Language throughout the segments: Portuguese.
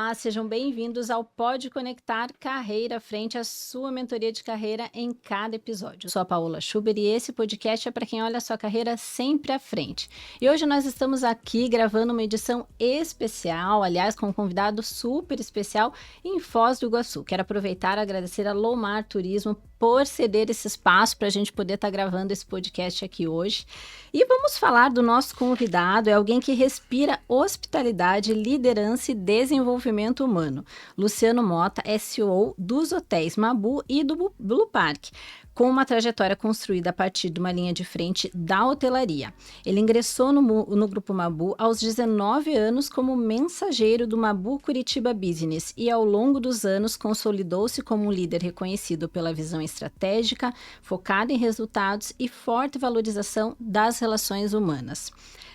Olá, sejam bem-vindos ao Pode Conectar Carreira Frente, a sua mentoria de carreira em cada episódio. Eu sou a Paola Schubert e esse podcast é para quem olha a sua carreira sempre à frente. E hoje nós estamos aqui gravando uma edição especial, aliás, com um convidado super especial em Foz do Iguaçu. Quero aproveitar e agradecer a Lomar Turismo por ceder esse espaço para a gente poder estar gravando esse podcast aqui hoje. E vamos falar do nosso convidado, é alguém que respira hospitalidade, liderança e desenvolvimento humano. Luciano Mota é CEO dos hotéis Mabu e do Blue Park, com uma trajetória construída a partir de uma linha de frente da hotelaria. Ele ingressou no Grupo Mabu aos 19 anos como mensageiro do Mabu Curitiba Business e, ao longo dos anos, consolidou-se como um líder reconhecido pela visão estratégica, focada em resultados e forte valorização das relações humanas.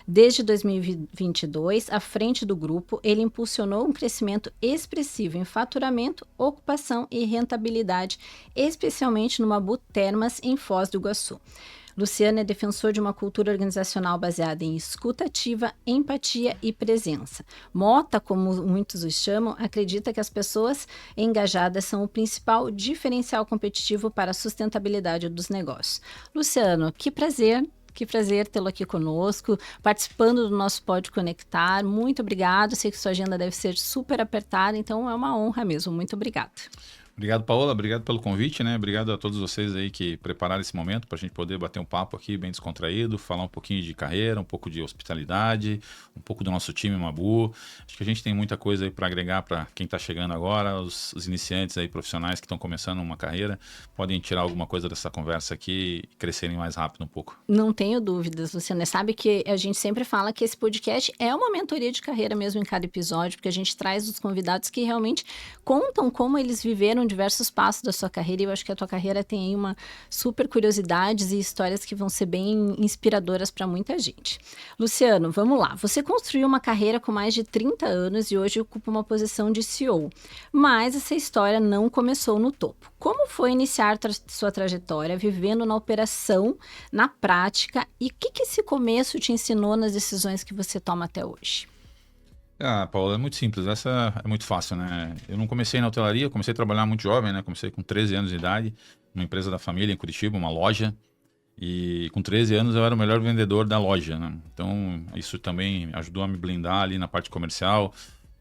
Desde 2022, à frente do grupo, ele impulsionou um crescimento expressivo em faturamento, ocupação e rentabilidade, especialmente no Mabu Termas, em Foz do Iguaçu. Luciano é defensor de uma cultura organizacional baseada em escuta ativa, empatia e presença. Mota, como muitos os chamam, acredita que as pessoas engajadas são o principal diferencial competitivo para a sustentabilidade dos negócios. Luciano, que prazer tê-lo aqui conosco, participando do nosso Pode Conectar. Muito obrigado, sei que sua agenda deve ser super apertada, então é uma honra mesmo. Muito obrigada. Obrigado, Paola. Obrigado pelo convite, né? Obrigado a todos vocês aí que prepararam esse momento para a gente poder bater um papo aqui bem descontraído, falar um pouquinho de carreira, um pouco de hospitalidade, um pouco do nosso time Mabu. Acho que a gente tem muita coisa aí para agregar para quem está chegando agora, os iniciantes aí profissionais que estão começando uma carreira, podem tirar alguma coisa dessa conversa aqui e crescerem mais rápido um pouco. Não tenho dúvidas, Luciana. Sabe que a gente sempre fala que esse podcast é uma mentoria de carreira mesmo em cada episódio, porque a gente traz os convidados que realmente contam como eles viveram diversos passos da sua carreira, e eu acho que a tua carreira tem aí uma super curiosidades e histórias que vão ser bem inspiradoras para muita gente. Luciano, vamos lá. Você construiu uma carreira com mais de 30 anos e hoje ocupa uma posição de CEO, mas essa história não começou no topo. Como foi iniciar sua trajetória vivendo na operação, na prática, e o que esse começo te ensinou nas decisões que você toma até hoje? Paula, é muito simples, essa é muito fácil, né? Eu não comecei na hotelaria, eu comecei a trabalhar muito jovem, né? Comecei com 13 anos de idade, numa empresa da família em Curitiba, uma loja, e com 13 anos eu era o melhor vendedor da loja, né? Então isso também ajudou a me blindar ali na parte comercial,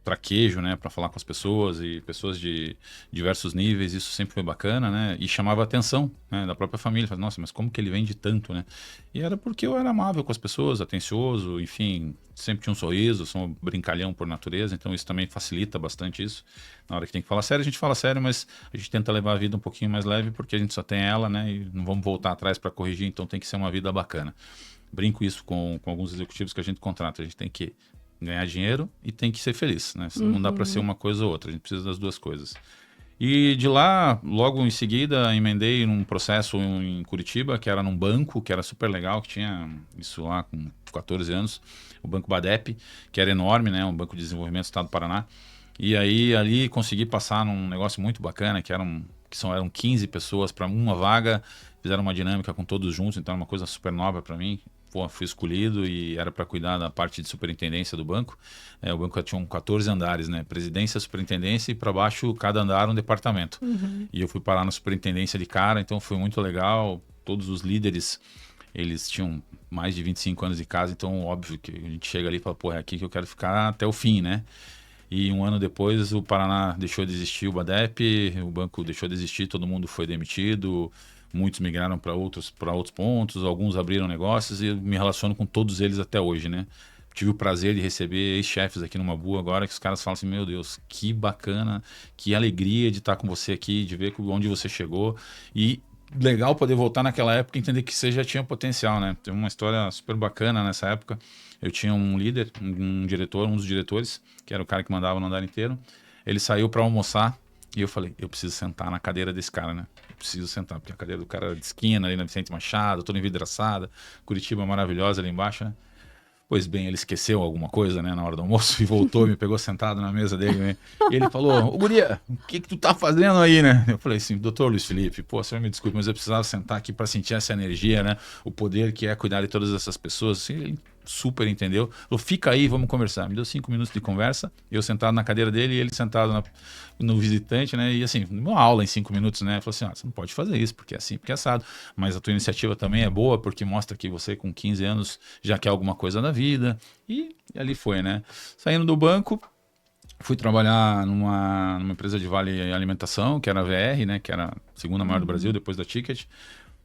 traquejo, né, para falar com as pessoas e pessoas de diversos níveis, isso sempre foi bacana, né, e chamava a atenção, né, da própria família. Falei, nossa, mas como que ele vende tanto, né? E era porque eu era amável com as pessoas, atencioso, enfim, sempre tinha um sorriso, sou um brincalhão por natureza, então isso também facilita bastante isso. Na hora que tem que falar sério, a gente fala sério, mas a gente tenta levar a vida um pouquinho mais leve, porque a gente só tem ela, né, e não vamos voltar atrás para corrigir, então tem que ser uma vida bacana. Brinco isso com alguns executivos que a gente contrata, a gente tem que ganhar dinheiro e tem que ser feliz, né? Não dá para ser uma coisa ou outra, a gente precisa das duas coisas. E de lá, logo em seguida, emendei num processo em Curitiba, que era num banco, que era super legal, que tinha isso lá com 14 anos, o Banco Badep, que era enorme, né? Um banco de desenvolvimento do Estado do Paraná. E aí, ali, consegui passar num negócio muito bacana, que eram 15 pessoas para uma vaga, fizeram uma dinâmica com todos juntos, então era uma coisa super nova para mim. Fui escolhido e era para cuidar da parte de superintendência do banco. O banco tinha 14 andares, né? Presidência, superintendência e para baixo, cada andar um departamento. E eu fui parar na superintendência de cara, então foi muito legal. Todos os líderes, eles tinham mais de 25 anos de casa, então óbvio que a gente chega ali e fala, pô, é aqui que eu quero ficar até o fim, né? E um ano depois o Paraná deixou de existir, o Badep, o banco deixou de existir, todo mundo foi demitido. Muitos migraram para outros pontos, alguns abriram negócios e eu me relaciono com todos eles até hoje, né? Tive o prazer de receber ex-chefes aqui no Mabu agora, que os caras falam assim, meu Deus, que bacana, que alegria de estar com você aqui, de ver onde você chegou. E legal poder voltar naquela época e entender que você já tinha potencial, né? Tem uma história super bacana nessa época. Eu tinha um líder, um diretor, um dos diretores, que era o cara que mandava no andar inteiro. Ele saiu para almoçar e eu falei, eu preciso sentar na cadeira desse cara, né? Preciso sentar, porque a cadeira do cara era de esquina, ali na Vicente Machado, toda envidraçada, Curitiba maravilhosa ali embaixo, né? Pois bem, ele esqueceu alguma coisa, né, na hora do almoço e voltou, me pegou sentado na mesa dele, né? E ele falou, ô guria, o que tu tá fazendo aí, né? Eu falei assim, doutor Luiz Felipe, pô, senhor me desculpe, mas eu precisava sentar aqui para sentir essa energia, né? O poder que é cuidar de todas essas pessoas. Assim, ele super entendeu. Falou, fica aí, vamos conversar. Me deu 5 minutos de conversa, eu sentado na cadeira dele e ele sentado no visitante, né? E assim, uma aula em 5 minutos, né? Falou assim, você não pode fazer isso, porque é assim, porque é assado. Mas a tua iniciativa também é boa, porque mostra que você com 15 anos já quer alguma coisa na vida. E ali foi, né? Saindo do banco, fui trabalhar numa empresa de vale alimentação, que era a VR, né? Que era a segunda maior do Brasil, depois da Ticket.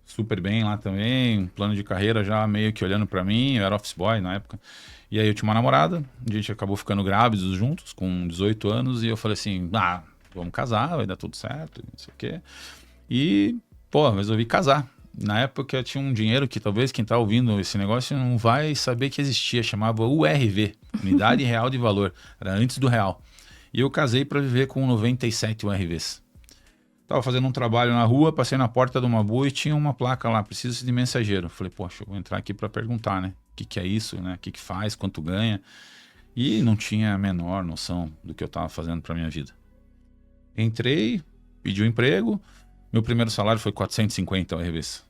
Super bem lá também, plano de carreira já meio que olhando pra mim, eu era office boy na época. E aí eu tinha uma namorada, a gente acabou ficando grávidos juntos, com 18 anos, e eu falei assim, vamos casar, vai dar tudo certo, não sei o quê. E, resolvi casar. Na época eu tinha um dinheiro que talvez quem tá ouvindo esse negócio não vai saber que existia, chamava URV, Unidade Real de Valor, era antes do real. E eu casei para viver com 97 URVs. Tava fazendo um trabalho na rua, passei na porta de uma boa e tinha uma placa lá, precisa de mensageiro. Falei, poxa, eu vou entrar aqui para perguntar, né? O que é isso, né? O que faz, quanto ganha? E não tinha a menor noção do que eu tava fazendo para minha vida. Entrei, pedi um emprego, meu primeiro salário foi 450 URVs,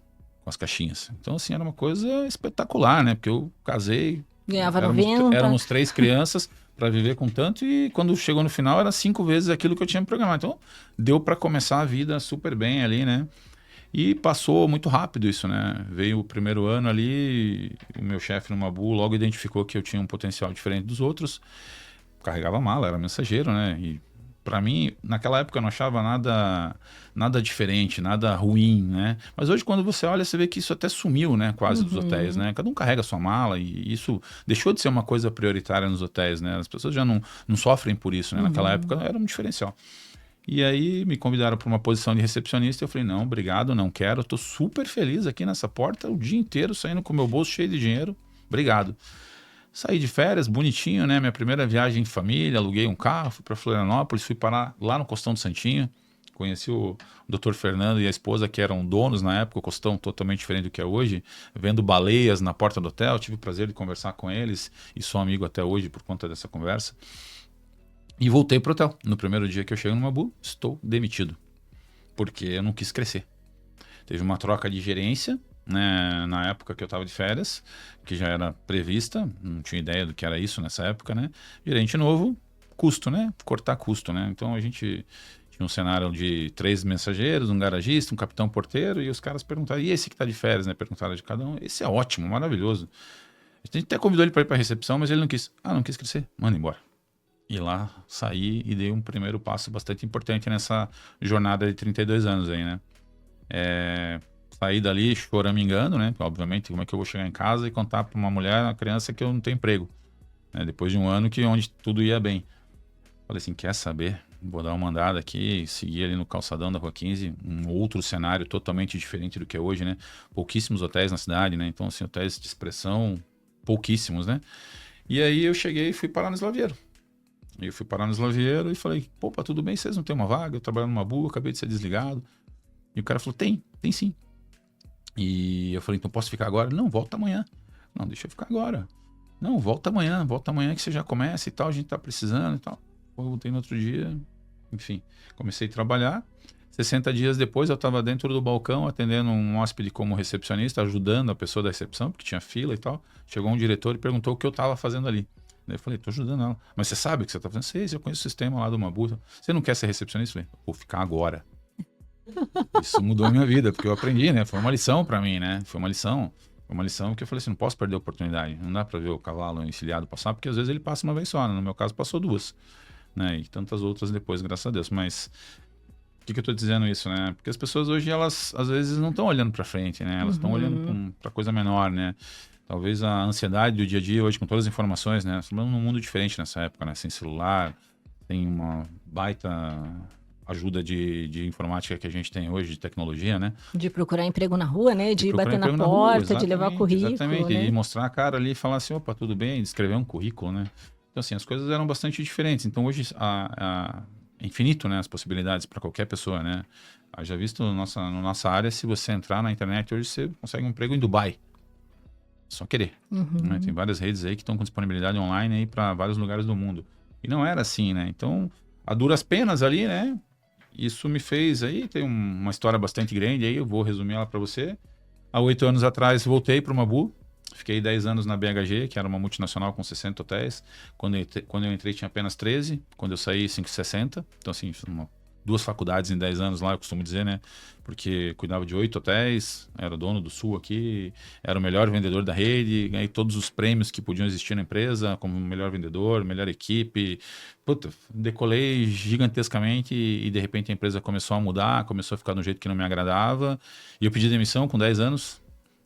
com as caixinhas. Então, assim, era uma coisa espetacular, né? Porque eu casei, Ganhava 90. Éramos 3 crianças para viver com tanto, e quando chegou no final era 5 vezes aquilo que eu tinha programado. Então deu para começar a vida super bem ali, né? E passou muito rápido isso, né? Veio o primeiro ano ali, o meu chefe no Mabu logo identificou que eu tinha um potencial diferente dos outros. Carregava mala, era mensageiro, né? E para mim, naquela época eu não achava nada diferente, nada ruim, né? Mas hoje quando você olha, você vê que isso até sumiu, né? Quase dos hotéis, né? Cada um carrega a sua mala e isso deixou de ser uma coisa prioritária nos hotéis, né? As pessoas já não sofrem por isso, né? Naquela época era um diferencial. E aí me convidaram para uma posição de recepcionista e eu falei, não, obrigado, não quero. Eu tô super feliz aqui nessa porta o dia inteiro, saindo com o meu bolso cheio de dinheiro. Obrigado. Saí de férias, bonitinho, né? Minha primeira viagem em família, aluguei um carro, fui para Florianópolis, fui parar lá no Costão do Santinho. Conheci o Dr. Fernando e a esposa, que eram donos na época, o Costão totalmente diferente do que é hoje, vendo baleias na porta do hotel. Tive o prazer de conversar com eles e sou amigo até hoje por conta dessa conversa. E voltei pro hotel. No primeiro dia que eu chego no Mabu, estou demitido, porque eu não quis crescer. Teve uma troca de gerência, né, na época que eu estava de férias, que já era prevista, não tinha ideia do que era isso nessa época, né? Gerente novo, custo, né? Cortar custo, né? Então a gente tinha um cenário de 3 mensageiros, um garagista, um capitão porteiro, e os caras perguntaram, e esse que está de férias, né? Perguntaram de cada um. Esse é ótimo, maravilhoso. A gente até convidou ele para ir para a recepção, mas ele não quis. Não quis crescer, manda embora. E lá saí e dei um primeiro passo bastante importante nessa jornada de 32 anos aí, né? Saí dali choramingando, né? Obviamente, como é que eu vou chegar em casa e contar para uma mulher, uma criança, que eu não tenho emprego, né? Depois de um ano onde tudo ia bem. Falei assim, quer saber? Vou dar uma andada aqui, seguir ali no calçadão da Rua 15, um outro cenário totalmente diferente do que é hoje, né? Pouquíssimos hotéis na cidade, né? Então, assim, hotéis de expressão, pouquíssimos, né? E aí eu cheguei e fui parar no Slaviero. Eu fui parar no Slaviero e falei, opa, tudo bem, vocês não têm uma vaga? Eu trabalho numa Mabu, acabei de ser desligado. E o cara falou, tem sim. E eu falei, então posso ficar agora? Não, volta amanhã. Não, deixa eu ficar agora. Não, volta amanhã que você já começa e tal, a gente tá precisando e tal. Eu voltei no outro dia, enfim, comecei a trabalhar. 60 dias depois eu estava dentro do balcão atendendo um hóspede como recepcionista, ajudando a pessoa da recepção, porque tinha fila e tal. Chegou um diretor e perguntou o que eu estava fazendo ali. Daí eu falei, tô ajudando ela. Mas você sabe o que você tá fazendo? Sei, eu conheço o sistema lá do Mabu. Você não quer ser recepcionista? Eu falei, vou ficar agora. Isso mudou a minha vida, porque eu aprendi, né? Foi uma lição pra mim, né? Foi uma lição que eu falei assim, não posso perder a oportunidade. Não dá pra ver o cavalo encilhado passar, porque às vezes ele passa uma vez só, né? No meu caso passou 2, né? E tantas outras depois, graças a Deus. Mas por que eu tô dizendo isso, né? Porque as pessoas hoje, elas às vezes não estão olhando pra frente, né? Elas estão olhando pra coisa menor, né? Talvez a ansiedade do dia a dia hoje, com todas as informações, né? Estamos num mundo diferente nessa época, né? Sem celular, tem uma baita ajuda de informática que a gente tem hoje, de tecnologia, né? De procurar emprego na rua, né? De ir bater na porta, de levar currículo, exatamente, né? E mostrar a cara ali e falar assim, opa, tudo bem, escrever um currículo, né? Então, assim, as coisas eram bastante diferentes. Então, hoje, é infinito, né? As possibilidades para qualquer pessoa, né? Já visto na nossa área, se você entrar na internet hoje, você consegue um emprego em Dubai. Só querer. Né? Tem várias redes aí que estão com disponibilidade online aí para vários lugares do mundo. E não era assim, né? Então, a duras penas ali, né? Isso me fez aí, tem uma história bastante grande aí, eu vou resumir ela para você. Há 8 anos atrás, voltei para o Mabu, Fiquei 10 anos na BHG, que era uma multinacional com 60 hotéis. Quando eu entrei tinha apenas 13, quando eu saí 560. Então assim, duas faculdades em 10 anos lá, eu costumo dizer, né? Porque cuidava de 8 hotéis, era dono do Sul aqui, era o melhor vendedor da rede, ganhei todos os prêmios que podiam existir na empresa, como melhor vendedor, melhor equipe. Puta, decolei gigantescamente e de repente a empresa começou a mudar, começou a ficar de um jeito que não me agradava. E eu pedi demissão com 10 anos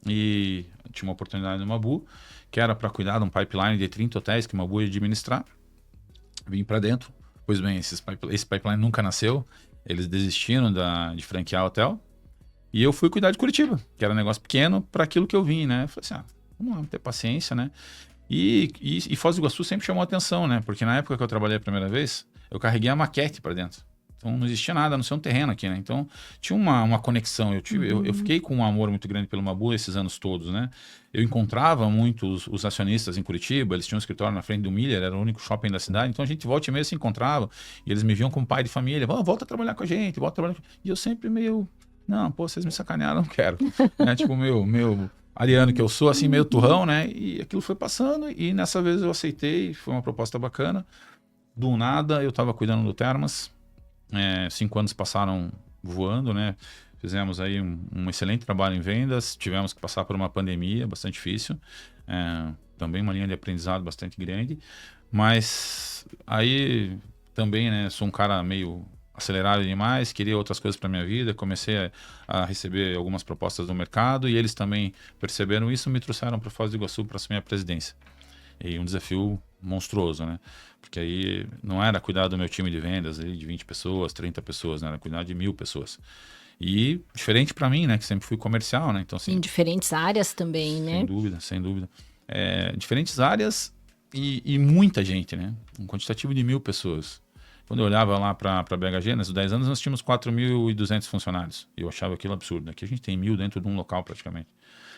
e tinha uma oportunidade no Mabu, que era para cuidar de um pipeline de 30 hotéis que o Mabu ia administrar. Vim para dentro. Pois bem, esse pipeline nunca nasceu. Eles desistiram de franquear hotel. E eu fui cuidar de Curitiba, que era um negócio pequeno para aquilo que eu vim, né? Eu falei assim, vamos lá, ter paciência, né? E Foz do Iguaçu sempre chamou atenção, né? Porque na época que eu trabalhei a primeira vez, eu carreguei a maquete para dentro. Então não existia nada, a não ser um terreno aqui, né? Então tinha uma conexão. Eu fiquei com um amor muito grande pelo Mabu esses anos todos, né? Eu encontrava muito os acionistas em Curitiba, eles tinham um escritório na frente do Miller, era o único shopping da cidade, então a gente volta e meia se encontrava, e eles me viam como pai de família, volta a trabalhar com a gente, volta a trabalhar com... E eu sempre meio, não, pô, vocês me sacanearam, não quero. Tipo, meu ariano que eu sou, assim, meio turrão, né? E aquilo foi passando, e nessa vez eu aceitei, foi uma proposta bacana. Do nada, eu tava cuidando do Termas, 5 anos passaram voando, né? Fizemos aí um excelente trabalho em vendas, tivemos que passar por uma pandemia bastante difícil, também uma linha de aprendizado bastante grande, mas aí também, né, sou um cara meio acelerado demais, queria outras coisas para minha vida, comecei a receber algumas propostas do mercado e eles também perceberam isso e me trouxeram para Foz do Iguaçu para assumir a presidência. E um desafio monstruoso, né? Porque aí não era cuidar do meu time de vendas de 20 pessoas, 30 pessoas, né? Era cuidar de 1.000 pessoas. E diferente para mim, né? Que sempre fui comercial, né? Então, assim, em diferentes áreas também, né? Sem dúvida, sem dúvida. Diferentes áreas e muita gente, né? Um quantitativo de 1.000 pessoas. Quando eu olhava lá para a BHG, nesses 10 anos, nós tínhamos 4.200 funcionários. E eu achava aquilo absurdo. Aqui a gente tem 1.000 dentro de um local praticamente.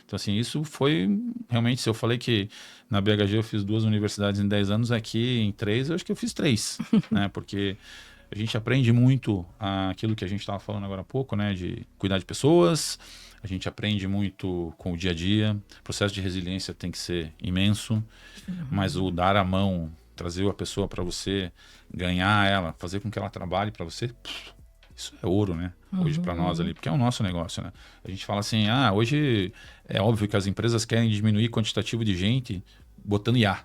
Então, assim, isso foi realmente, se eu falei que na BHG eu fiz 2 universidades em 10 anos, aqui em 3, eu acho que eu fiz 3, né? Porque a gente aprende muito aquilo que a gente estava falando agora há pouco, né? De cuidar de pessoas, a gente aprende muito com o dia a dia, o processo de resiliência tem que ser imenso, mas o dar a mão, trazer a pessoa para você, ganhar ela, fazer com que ela trabalhe para você... Isso é ouro, né? Hoje para nós ali, porque é o nosso negócio, né? A gente fala assim, hoje é óbvio que as empresas querem diminuir o quantitativo de gente botando IA.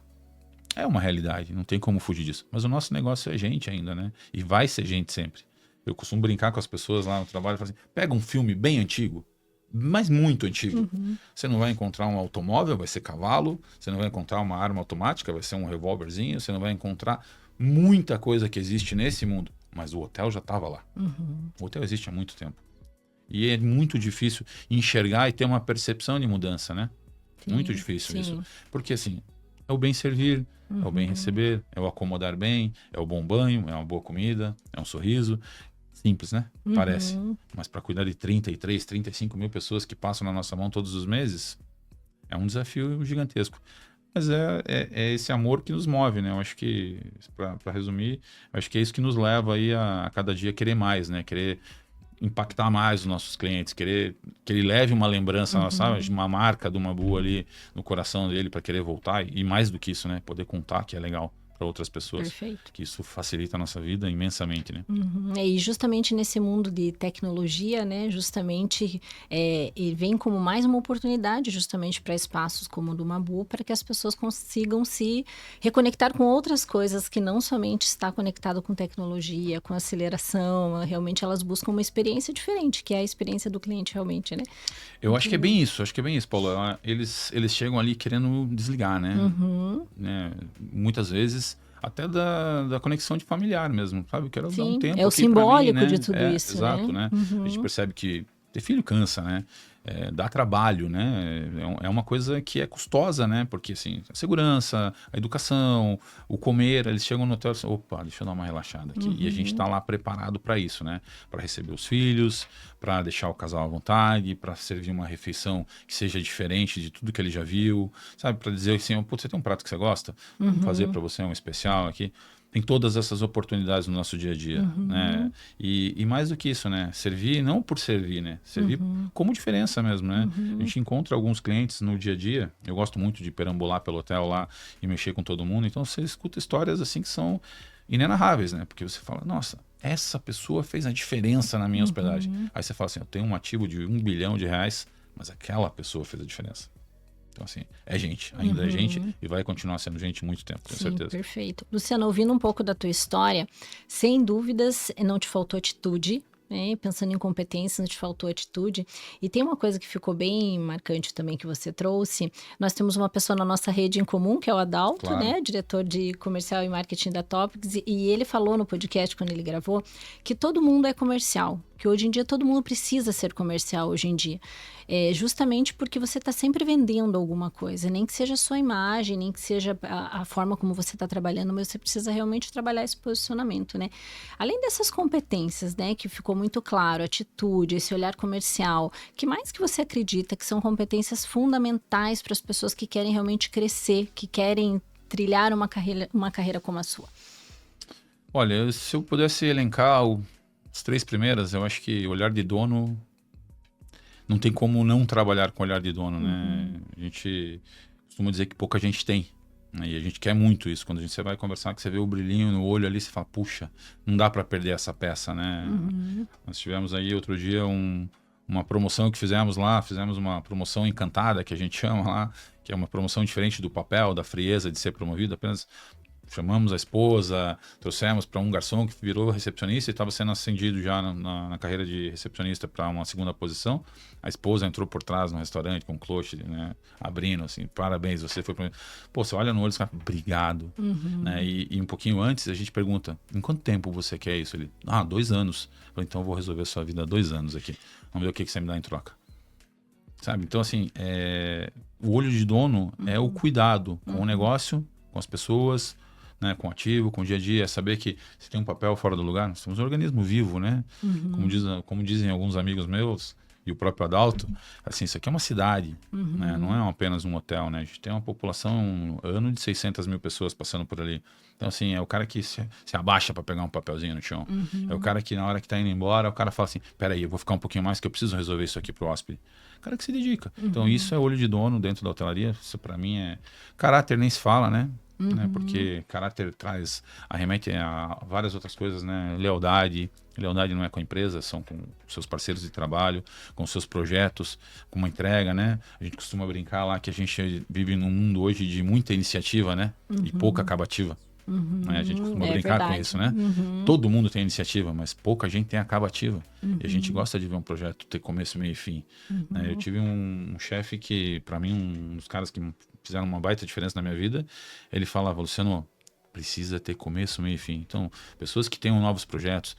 É uma realidade, não tem como fugir disso. Mas o nosso negócio é gente ainda, né? E vai ser gente sempre. Eu costumo brincar com as pessoas lá no trabalho e falar assim, pega um filme bem antigo, mas muito antigo. Você não vai encontrar um automóvel, vai ser cavalo. Você não vai encontrar uma arma automática, vai ser um revólverzinho. Você não vai encontrar muita coisa que existe nesse mundo. Mas o hotel já estava lá. O hotel existe há muito tempo. E é muito difícil enxergar e ter uma percepção de mudança, né? Sim, muito difícil isso. Porque, assim, é o bem servir, é o bem receber, é o acomodar bem, é o bom banho, é uma boa comida, é um sorriso. Simples, né? Parece. Mas para cuidar de 33, 35 mil pessoas que passam na nossa mão todos os meses, é um desafio gigantesco. Mas é esse amor que nos move, né? Eu acho que, para resumir, eu acho que é isso que nos leva aí a cada dia querer mais, né? Querer impactar mais os nossos clientes, querer que ele leve uma lembrança, sabe? Uma marca de uma boa ali no coração dele para querer voltar. E mais do que isso, né? Poder contar que é legal para outras pessoas. Perfeito. Que isso facilita a nossa vida imensamente, né? E justamente nesse mundo de tecnologia, né, justamente ele vem como mais uma oportunidade justamente para espaços como o do Mabu, para que as pessoas consigam se reconectar com outras coisas que não somente está conectado com tecnologia, com aceleração, realmente elas buscam uma experiência diferente, que é a experiência do cliente realmente, né? Eu acho que é bem isso, Paulo. Eles chegam ali querendo desligar, né? Muitas vezes até da conexão de familiar mesmo, sabe? Eu quero dar um tempo é o aqui simbólico pra mim, né? de tudo isso, exato, né? A gente percebe que ter filho cansa, né? Dá trabalho, né? É uma coisa que é custosa, né? Porque, assim, a segurança, a educação, o comer, eles chegam no hotel e dizem, opa, deixa eu dar uma relaxada aqui. E a gente está lá preparado para isso, né? Para receber os filhos, para deixar o casal à vontade, para servir uma refeição que seja diferente de tudo que ele já viu, sabe? Para dizer assim, pô, você tem um prato que você gosta? Vamos fazer para você um especial aqui. tem todas essas oportunidades no nosso dia a dia, né? E mais do que isso, né? Servir não por servir, né? Servir como diferença mesmo, né? A gente encontra alguns clientes no dia a dia. Eu gosto muito de perambular pelo hotel lá e mexer com todo mundo. Então você escuta histórias assim que são inenarráveis, né? Porque você fala, nossa, essa pessoa fez a diferença na minha hospedagem. Aí você fala assim, eu tenho um ativo de R$1 bilhão, mas aquela pessoa fez a diferença. Então, assim, é gente, ainda é gente e vai continuar sendo gente muito tempo, tenho certeza. Perfeito. Luciano, ouvindo um pouco da tua história, sem dúvidas não te faltou atitude, né? Pensando em competência, não te faltou atitude. E tem uma coisa que ficou bem marcante também que você trouxe. Nós temos uma pessoa na nossa rede em comum, que é o Adalto, Claro. né? Diretor de comercial e marketing da Topics. E ele falou no podcast, quando ele gravou, que todo mundo é comercial. Que hoje em dia todo mundo precisa ser comercial hoje em dia. Justamente porque você está sempre vendendo alguma coisa, nem que seja a sua imagem, nem que seja a forma como você está trabalhando, mas você precisa realmente trabalhar esse posicionamento, né? Além dessas competências, né, que ficou muito claro, atitude, esse olhar comercial, que mais que você acredita que são competências fundamentais para as pessoas que querem realmente crescer, que querem trilhar uma carreira como a sua? Olha, se eu pudesse elencar as 3 primeiras, eu acho que olhar de dono, não tem como não trabalhar com olhar de dono, né? A gente costuma dizer que pouca gente tem, né? E a gente quer muito isso. Quando você vai conversar, que você vê o brilhinho no olho ali, você fala, puxa, não dá para perder essa peça, né? Nós tivemos aí outro dia uma promoção que fizemos lá, fizemos uma promoção encantada, que a gente chama lá, que é uma promoção diferente do papel, da frieza de ser promovido, apenas chamamos a esposa, trouxemos para um garçom que virou recepcionista e estava sendo ascendido já na carreira de recepcionista para uma segunda posição. A esposa entrou por trás no restaurante com um cloche, né, abrindo assim, parabéns, você foi para... Pô, você olha no olho e fala, obrigado. Né? E um pouquinho antes a gente pergunta, em quanto tempo você quer isso? Ele, 2 anos. Eu falei, então eu vou resolver a sua vida há 2 anos aqui. Vamos ver o que você me dá em troca. Sabe? Então, assim, o olho de dono é o cuidado com o negócio, com as pessoas, né, com o ativo, com o dia a dia, é saber que se tem um papel fora do lugar, nós somos um organismo vivo, né? Como dizem alguns amigos meus e o próprio Adalto, assim, isso aqui é uma cidade, né? Não é apenas um hotel, né? A gente tem uma população ano de 600 mil pessoas passando por ali. Então, assim, é o cara que se abaixa para pegar um papelzinho no chão. É o cara que na hora que tá indo embora, o cara fala assim, peraí, eu vou ficar um pouquinho mais que eu preciso resolver isso aqui pro hóspede. O cara que se dedica. Então, isso é olho de dono dentro da hotelaria. Isso para mim é... Caráter nem se fala, né? Né? Porque caráter arremete a várias outras coisas, né? Lealdade não é com a empresa, são com seus parceiros de trabalho, com seus projetos, com uma entrega, né? A gente costuma brincar lá que a gente vive num mundo hoje de muita iniciativa, né? E pouca acabativa. Né? A gente costuma brincar com isso, né? Todo mundo tem iniciativa, mas pouca gente tem acabativa. E a gente gosta de ver um projeto ter começo, meio e fim. Né? Eu tive um chefe que, para mim, um dos caras que fizeram uma baita diferença na minha vida, ele falava, Luciano, precisa ter começo, meio e fim. Então, pessoas que tenham novos projetos,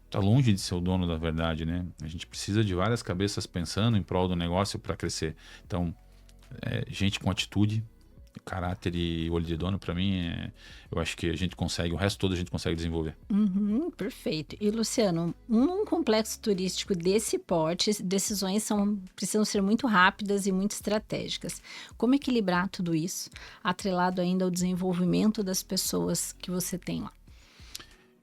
tá longe de ser o dono da verdade, né? A gente precisa de várias cabeças pensando em prol do negócio para crescer. Então, gente com atitude, caráter e olho de dono, para mim, eu acho que a gente consegue, o resto todo a gente consegue desenvolver. Perfeito. E, Luciano, num complexo turístico desse porte, decisões precisam ser muito rápidas e muito estratégicas. Como equilibrar tudo isso, atrelado ainda ao desenvolvimento das pessoas que você tem lá?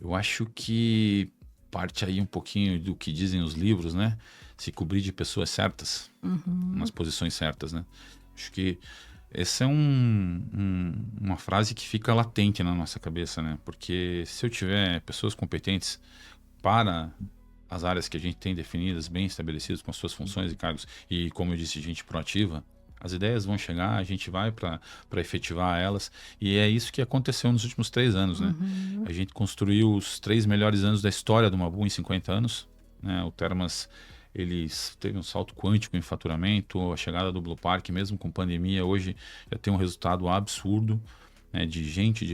Eu acho que parte aí um pouquinho do que dizem os livros, né? Se cobrir de pessoas certas, nas posições certas, né? Acho que essa é uma frase que fica latente na nossa cabeça, né? Porque se eu tiver pessoas competentes para as áreas que a gente tem definidas, bem estabelecidas, com as suas funções e cargos, e como eu disse, gente proativa, as ideias vão chegar, a gente vai para efetivar elas, e é isso que aconteceu nos últimos 3 anos, né? A gente construiu os 3 melhores anos da história do Mabu em 50 anos, né? O Termas, eles teve um salto quântico em faturamento, a chegada do Blue Park, mesmo com pandemia, hoje já tem um resultado absurdo, né, de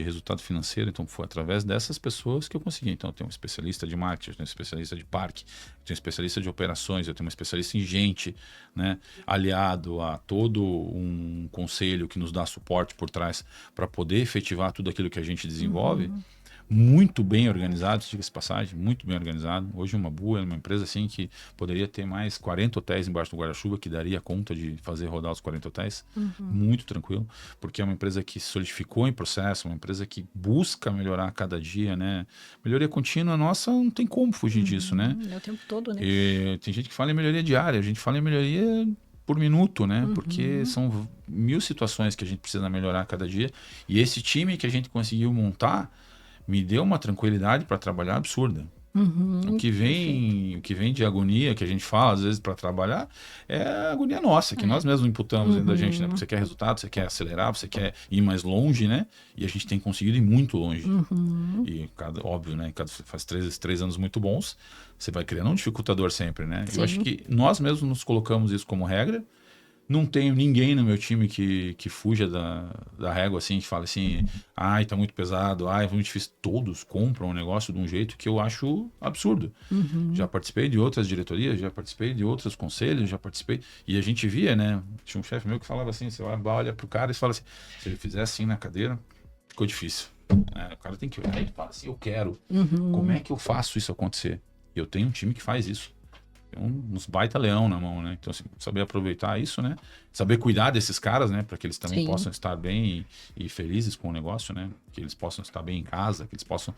resultado financeiro. Então foi através dessas pessoas que eu consegui. Então eu tenho um especialista de marketing, eu tenho um especialista de parque, eu tenho um especialista de operações, eu tenho um especialista em gente, né, aliado a todo um conselho que nos dá suporte por trás para poder efetivar tudo aquilo que a gente desenvolve. muito bem organizado, diga-se de passagem, muito bem organizado. Hoje uma boa, uma empresa assim que poderia ter mais 40 hotéis embaixo do guarda-chuva, que daria conta de fazer rodar os 40 hotéis, muito tranquilo, porque é uma empresa que se solidificou em processo, uma empresa que busca melhorar cada dia, né? Melhoria contínua, nossa, não tem como fugir disso, né? É o tempo todo, né? E tem gente que fala em melhoria diária, a gente fala em melhoria por minuto, né? Porque são 1000 situações que a gente precisa melhorar cada dia. E esse time que a gente conseguiu montar me deu uma tranquilidade para trabalhar absurda. O que vem de agonia, que a gente fala às vezes para trabalhar, é a agonia nossa, que nós mesmos imputamos dentro da gente, né? Porque você quer resultado, você quer acelerar, você quer ir mais longe, né? E a gente tem conseguido ir muito longe. E óbvio, né? Faz 3 anos muito bons, você vai criando um dificultador sempre, né? Sim. Eu acho que nós mesmos nos colocamos isso como regra. Não tenho ninguém no meu time que fuja da régua, assim, que fala assim, ai, tá muito pesado, ai, é muito difícil. Todos compram o negócio de um jeito que eu acho absurdo. Já participei de outras diretorias, já participei de outros conselhos, já participei. E a gente via, né? Tinha um chefe meu que falava assim, você olha pro cara e fala assim, se ele fizer assim na cadeira, ficou difícil. O cara tem que olhar e fala assim, eu quero. Como é que eu faço isso acontecer? E eu tenho um time que faz isso. Uns baita leão na mão, né? Então, assim, saber aproveitar isso, né? Saber cuidar desses caras, né? Para que eles também possam estar bem e felizes com o negócio, né? Que eles possam estar bem em casa, que eles possam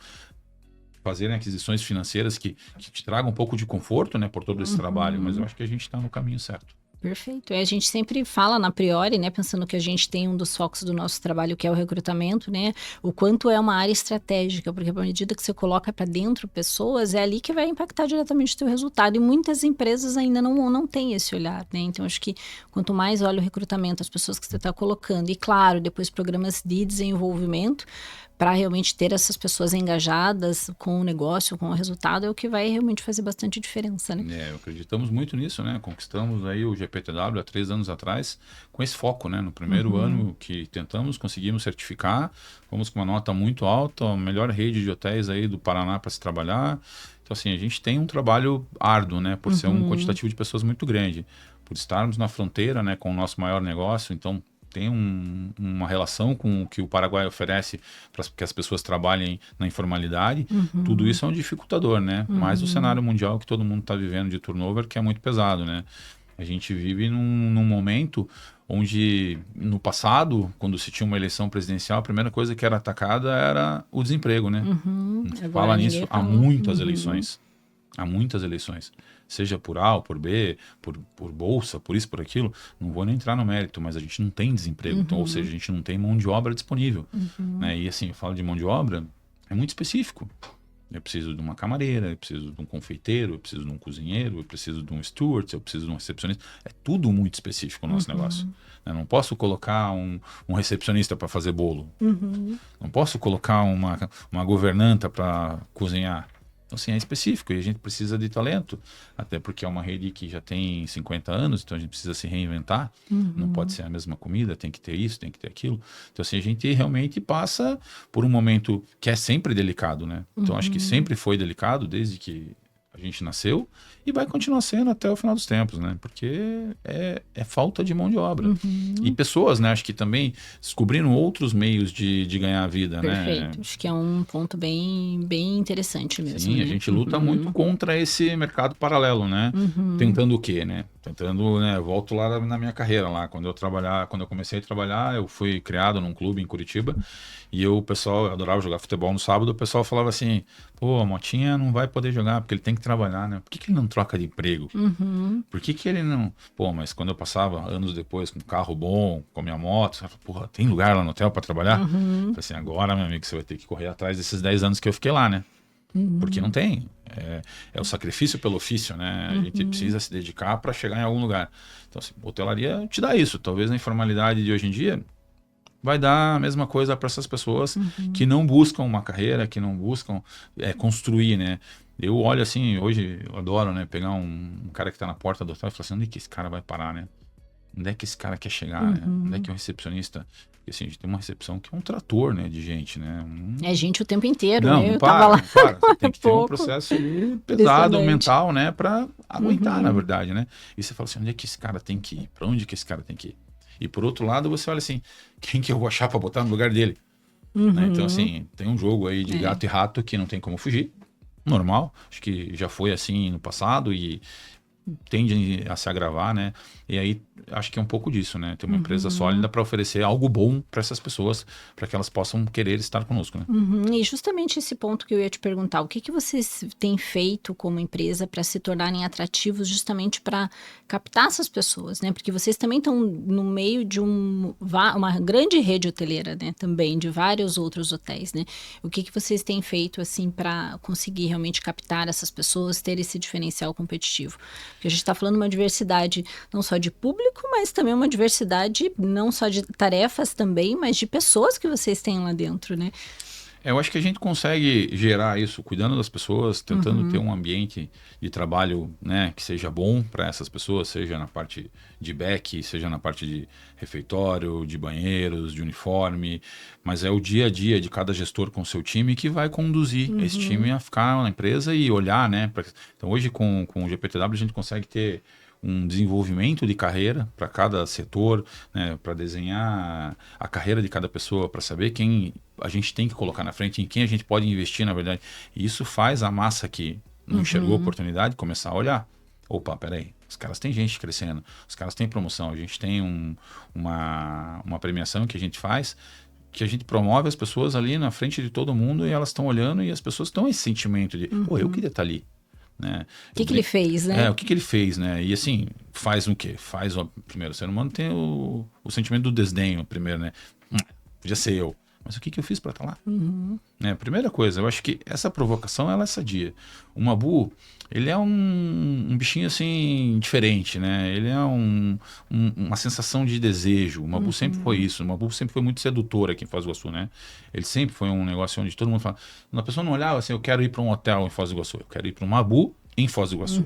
fazerem aquisições financeiras que te tragam um pouco de conforto, né? Por todo esse trabalho. Mas eu acho que a gente está no caminho certo. Perfeito. A gente sempre fala na priori, né, pensando que a gente tem um dos focos do nosso trabalho, que é o recrutamento, né, o quanto é uma área estratégica, porque à medida que você coloca para dentro pessoas, é ali que vai impactar diretamente o teu resultado. E muitas empresas ainda não têm esse olhar, né? Então, acho que quanto mais olha o recrutamento, as pessoas que você está colocando, e claro, depois programas de desenvolvimento, para realmente ter essas pessoas engajadas com o negócio, com o resultado, é o que vai realmente fazer bastante diferença, né? Acreditamos muito nisso, né? Conquistamos aí o GPTW há 3 anos atrás com esse foco, né? No primeiro ano que tentamos, conseguimos certificar, fomos com uma nota muito alta, a melhor rede de hotéis aí do Paraná para se trabalhar. Então, assim, a gente tem um trabalho árduo, né? Por ser um quantitativo de pessoas muito grande, por estarmos na fronteira, né? Com o nosso maior negócio, então tem uma relação com o que o Paraguai oferece para que as pessoas trabalhem na informalidade. Tudo isso é um dificultador, né? Mais o cenário mundial que todo mundo está vivendo de turnover, que é muito pesado, né? A gente vive num momento onde, no passado, quando se tinha uma eleição presidencial, a primeira coisa que era atacada era o desemprego, né? Fala nisso há muitas eleições. Há muitas eleições. Seja por A ou por B, por bolsa, por isso, por aquilo. Não vou nem entrar no mérito, mas a gente não tem desemprego. Então, ou seja, a gente não tem mão de obra disponível. Né? E assim, eu falo de mão de obra, é muito específico. Eu preciso de uma camareira, eu preciso de um confeiteiro, eu preciso de um cozinheiro, eu preciso de um steward, eu preciso de um recepcionista. É tudo muito específico o nosso negócio. Eu não posso colocar um recepcionista para fazer bolo. Não posso colocar uma governanta para cozinhar. Então, assim, é específico e a gente precisa de talento, até porque é uma rede que já tem 50 anos, então a gente precisa se reinventar, não pode ser a mesma comida, tem que ter isso, tem que ter aquilo. Então, assim, a gente realmente passa por um momento que é sempre delicado, né? Então, acho que sempre foi delicado, desde que a gente nasceu, e vai continuar sendo até o final dos tempos, né? Porque é falta de mão de obra. E pessoas, né? Acho que também descobriram outros meios de ganhar a vida, né? Perfeito. Acho que é um ponto bem interessante mesmo. Sim, né? A gente luta muito contra esse mercado paralelo, né? Tentando o quê, né? Tentando, né? Eu volto lá na minha carreira, lá. Quando eu comecei a trabalhar, eu fui criado num clube em Curitiba, e o pessoal, eu adorava jogar futebol no sábado, o pessoal falava assim, pô, a Motinha não vai poder jogar, porque ele tem que trabalhar, né? Por que ele não troca de emprego? Por que ele não... Pô, mas quando eu passava, anos depois, com um carro bom, com a minha moto, você fala, porra, tem lugar lá no hotel para trabalhar? Eu falei assim, agora, meu amigo, você vai ter que correr atrás desses 10 anos que eu fiquei lá, né? Porque não tem. É o sacrifício pelo ofício, né? A gente precisa se dedicar para chegar em algum lugar. Então, assim, hotelaria te dá isso. Talvez na informalidade de hoje em dia vai dar a mesma coisa para essas pessoas que não buscam uma carreira, que não buscam construir, né? Eu olho assim, hoje eu adoro, né? Pegar um cara que está na porta do hotel e falar assim, onde é que esse cara vai parar, né? Onde é que esse cara quer chegar, né? Onde é que é um recepcionista... Porque assim, a gente tem uma recepção que é um trator, né, de gente, né? É gente o tempo inteiro, não, né? Não Eu para, tava lá. Não para. Você tem que ter um Pouco. processo pesado, mental, né? Para aguentar, na verdade, né? E você fala assim, onde é que esse cara tem que ir? Para onde que esse cara tem que ir? E por outro lado, você olha assim, quem que eu vou achar para botar no lugar dele? né? Então, assim, tem um jogo aí de gato e rato que não tem como fugir. Normal, acho que já foi assim no passado e tende a se agravar, né? E aí acho que é um pouco disso, né? Ter uma empresa sólida para oferecer algo bom para essas pessoas, para que elas possam querer estar conosco, né? E justamente esse ponto que eu ia te perguntar, o que que vocês têm feito como empresa para se tornarem atrativos justamente para captar essas pessoas, né? Porque vocês também estão no meio de uma grande rede hoteleira, né? Também, de vários outros hotéis, né? O que que vocês têm feito, assim, para conseguir realmente captar essas pessoas, ter esse diferencial competitivo? Porque a gente está falando de uma diversidade não só de público, mas também uma diversidade não só de tarefas também, mas de pessoas que vocês têm lá dentro, né? Eu acho que a gente consegue gerar isso cuidando das pessoas, tentando ter um ambiente de trabalho, né, que seja bom para essas pessoas, seja na parte de back, seja na parte de refeitório, de banheiros, de uniforme, mas é o dia a dia de cada gestor com o seu time que vai conduzir esse time a ficar na empresa e olhar, né? Então hoje com o GPTW a gente consegue ter um desenvolvimento de carreira para cada setor, né, para desenhar a carreira de cada pessoa, para saber quem a gente tem que colocar na frente, em quem a gente pode investir, na verdade. E isso faz a massa que não enxergou a oportunidade começar a olhar. Opa, peraí, os caras têm gente crescendo, os caras têm promoção, a gente tem uma premiação que a gente faz, que a gente promove as pessoas ali na frente de todo mundo e elas estão olhando e as pessoas estão esse sentimento de, pô, eu queria estar ali. Né? O que ele fez, né? O que ele fez, né? E assim, faz o quê? Primeiro, o ser humano tem o sentimento do desdenho, primeiro, né? Podia ser eu. Mas o que eu fiz para estar lá? Né? Primeira coisa, eu acho que essa provocação, ela é sadia. O Mabu, ele é um bichinho assim, diferente, né? Ele é uma sensação de desejo. O Mabu sempre foi isso. O Mabu sempre foi muito sedutor aqui em Foz do Iguaçu, né? Ele sempre foi um negócio onde todo mundo fala... Uma pessoa não olhava assim, eu quero ir para um hotel em Foz do Iguaçu. Eu quero ir para um Mabu em Foz do Iguaçu.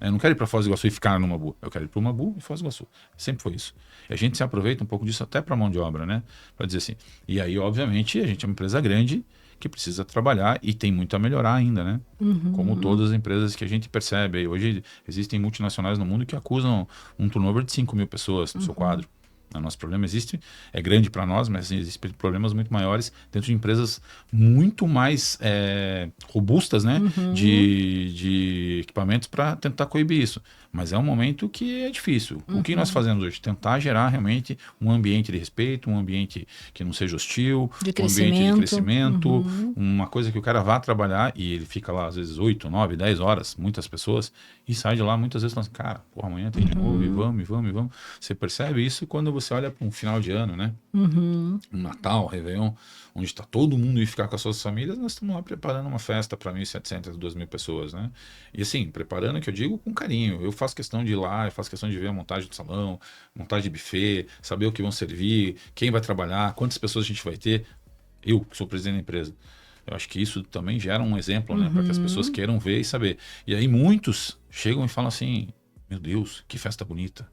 Eu não quero ir para Foz do Iguaçu e ficar no Mabu. Eu quero ir para o Mabu em Foz do Iguaçu. Sempre foi isso. E a gente se aproveita um pouco disso até para mão de obra, né? Para dizer assim. E aí, obviamente, a gente é uma empresa grande que precisa trabalhar e tem muito a melhorar ainda, né? Como todas as empresas que a gente percebe. Aí, hoje existem multinacionais no mundo que acusam um turnover de 5 mil pessoas no seu quadro. O nosso problema é grande para nós, mas existem problemas muito maiores dentro de empresas muito mais robustas, né? De equipamentos para tentar coibir isso. Mas é um momento que é difícil. O que nós fazemos hoje? Tentar gerar realmente um ambiente de respeito, um ambiente que não seja hostil, um ambiente de crescimento, uma coisa que o cara vá trabalhar e ele fica lá às vezes 8, 9, 10 horas, muitas pessoas, e sai de lá muitas vezes falando assim, cara, porra, amanhã tem de novo, e vamos. Você percebe isso quando você olha para um final de ano, né? Um Natal, Réveillon, onde está todo mundo ir ficar com as suas famílias, nós estamos lá preparando uma festa para 1.700, 2.000 pessoas, né? E assim, preparando, que eu digo, com carinho. Eu faço questão de ir lá, eu faço questão de ver a montagem do salão, montagem de buffet, saber o que vão servir, quem vai trabalhar, quantas pessoas a gente vai ter. Eu, que sou presidente da empresa. Eu acho que isso também gera um exemplo, né? Para que as pessoas queiram ver e saber. E aí muitos chegam e falam assim, meu Deus, que festa bonita.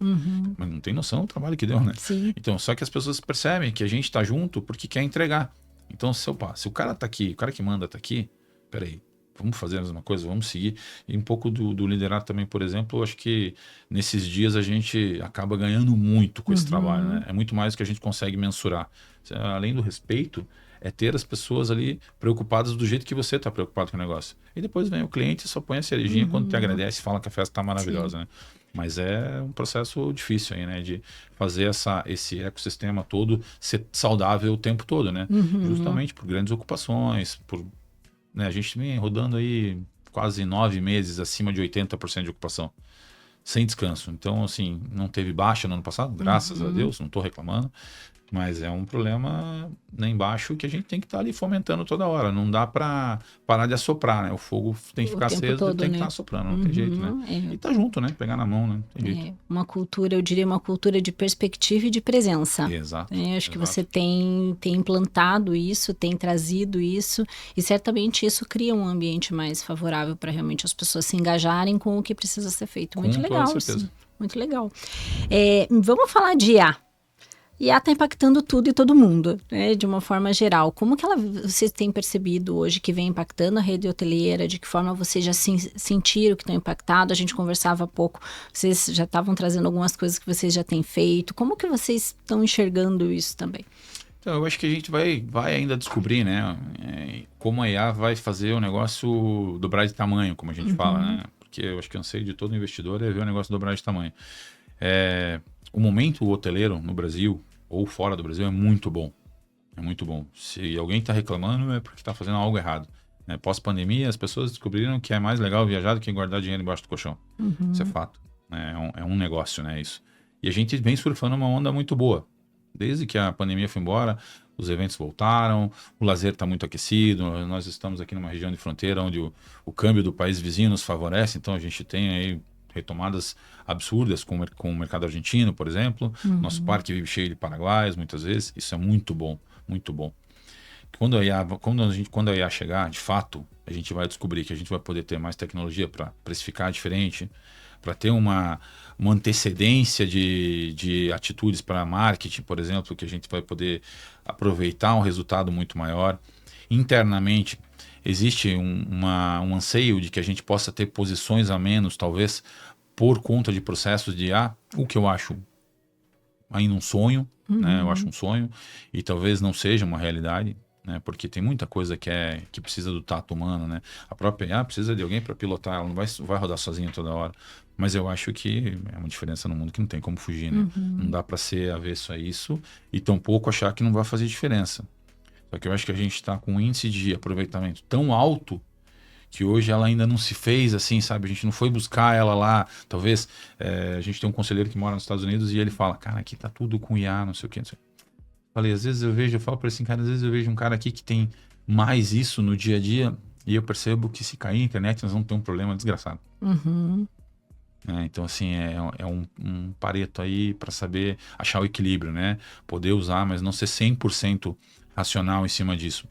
Mas não tem noção do trabalho que deu, né? Sim. Então, só que as pessoas percebem que a gente está junto porque quer entregar. Então, se o cara tá aqui, o cara que manda tá aqui, peraí, vamos fazer a mesma coisa, vamos seguir. E um pouco do liderado também, por exemplo, eu acho que nesses dias a gente acaba ganhando muito com esse trabalho, né? É muito mais do que a gente consegue mensurar. Além do respeito, é ter as pessoas ali preocupadas do jeito que você está preocupado com o negócio. E depois vem o cliente e só põe a cerejinha quando te agradece e fala que a festa está maravilhosa, né? Mas é um processo difícil aí, né? De fazer esse ecossistema todo ser saudável o tempo todo, né? Justamente por grandes ocupações, né? A gente vem rodando aí quase 9 meses acima de 80% de ocupação, sem descanso. Então, assim, não teve baixa no ano passado, graças a Deus, não estou reclamando. Mas é um problema lá embaixo que a gente tem que estar ali fomentando toda hora. Não dá para parar de assoprar, né? O fogo tem que ficar aceso e tem que estar assoprando, não tem jeito, né? E tá junto, né? Pegar na mão, né? Não tem jeito. Uma cultura, eu diria uma cultura de perspectiva e de presença. Exato. Acho que você tem implantado isso, tem trazido isso, e certamente isso cria um ambiente mais favorável para realmente as pessoas se engajarem com o que precisa ser feito. Muito legal, sim. Muito legal. Vamos falar de IA. IA está impactando tudo e todo mundo, né, de uma forma geral. Como que vocês têm percebido hoje que vem impactando a rede hoteleira? De que forma vocês já sentiram que estão impactados? A gente conversava há pouco, vocês já estavam trazendo algumas coisas que vocês já têm feito. Como que vocês estão enxergando isso também? Então, eu acho que a gente vai ainda descobrir, né, como a IA vai fazer o negócio dobrar de tamanho, como a gente fala, né? Porque eu acho que o anseio de todo investidor é ver o negócio dobrar de tamanho. O momento hoteleiro no Brasil ou fora do Brasil é muito bom. É muito bom. Se alguém está reclamando, é porque está fazendo algo errado. Né? Pós-pandemia, as pessoas descobriram que é mais legal viajar do que guardar dinheiro embaixo do colchão. Isso é fato. Né? É um negócio, né? Isso. E a gente vem surfando uma onda muito boa. Desde que a pandemia foi embora, os eventos voltaram, o lazer está muito aquecido. Nós estamos aqui numa região de fronteira onde o câmbio do país vizinho nos favorece, então a gente tem aí retomadas absurdas com o mercado argentino, por exemplo. Nosso parque vive cheio de paraguaios, muitas vezes. Isso é muito bom, muito bom. Quando a IA chegar, de fato, a gente vai descobrir que a gente vai poder ter mais tecnologia para precificar diferente, para ter uma antecedência de atitudes para marketing, por exemplo, que a gente vai poder aproveitar um resultado muito maior. Internamente, existe um anseio de que a gente possa ter posições a menos, talvez, por conta de processos de IA, o que eu acho ainda um sonho, né? Eu acho um sonho e talvez não seja uma realidade, né? Porque tem muita coisa que precisa do tato humano, né? A própria IA precisa de alguém para pilotar, ela não vai rodar sozinha toda hora. Mas eu acho que é uma diferença no mundo que não tem como fugir, né? Não dá para ser avesso a isso e tampouco achar que não vai fazer diferença. Só que eu acho que a gente está com um índice de aproveitamento tão alto que hoje ela ainda não se fez assim, sabe? A gente não foi buscar ela lá. Talvez a gente tem um conselheiro que mora nos Estados Unidos e ele fala, cara, aqui tá tudo com IA, não sei o quê. Não sei. Falei, às vezes eu falo para esse cara, às vezes eu vejo um cara aqui que tem mais isso no dia a dia e eu percebo que se cair a internet nós vamos ter um problema desgraçado. Então, assim, é um pareto aí para saber achar o equilíbrio, né? Poder usar, mas não ser 100% racional em cima disso.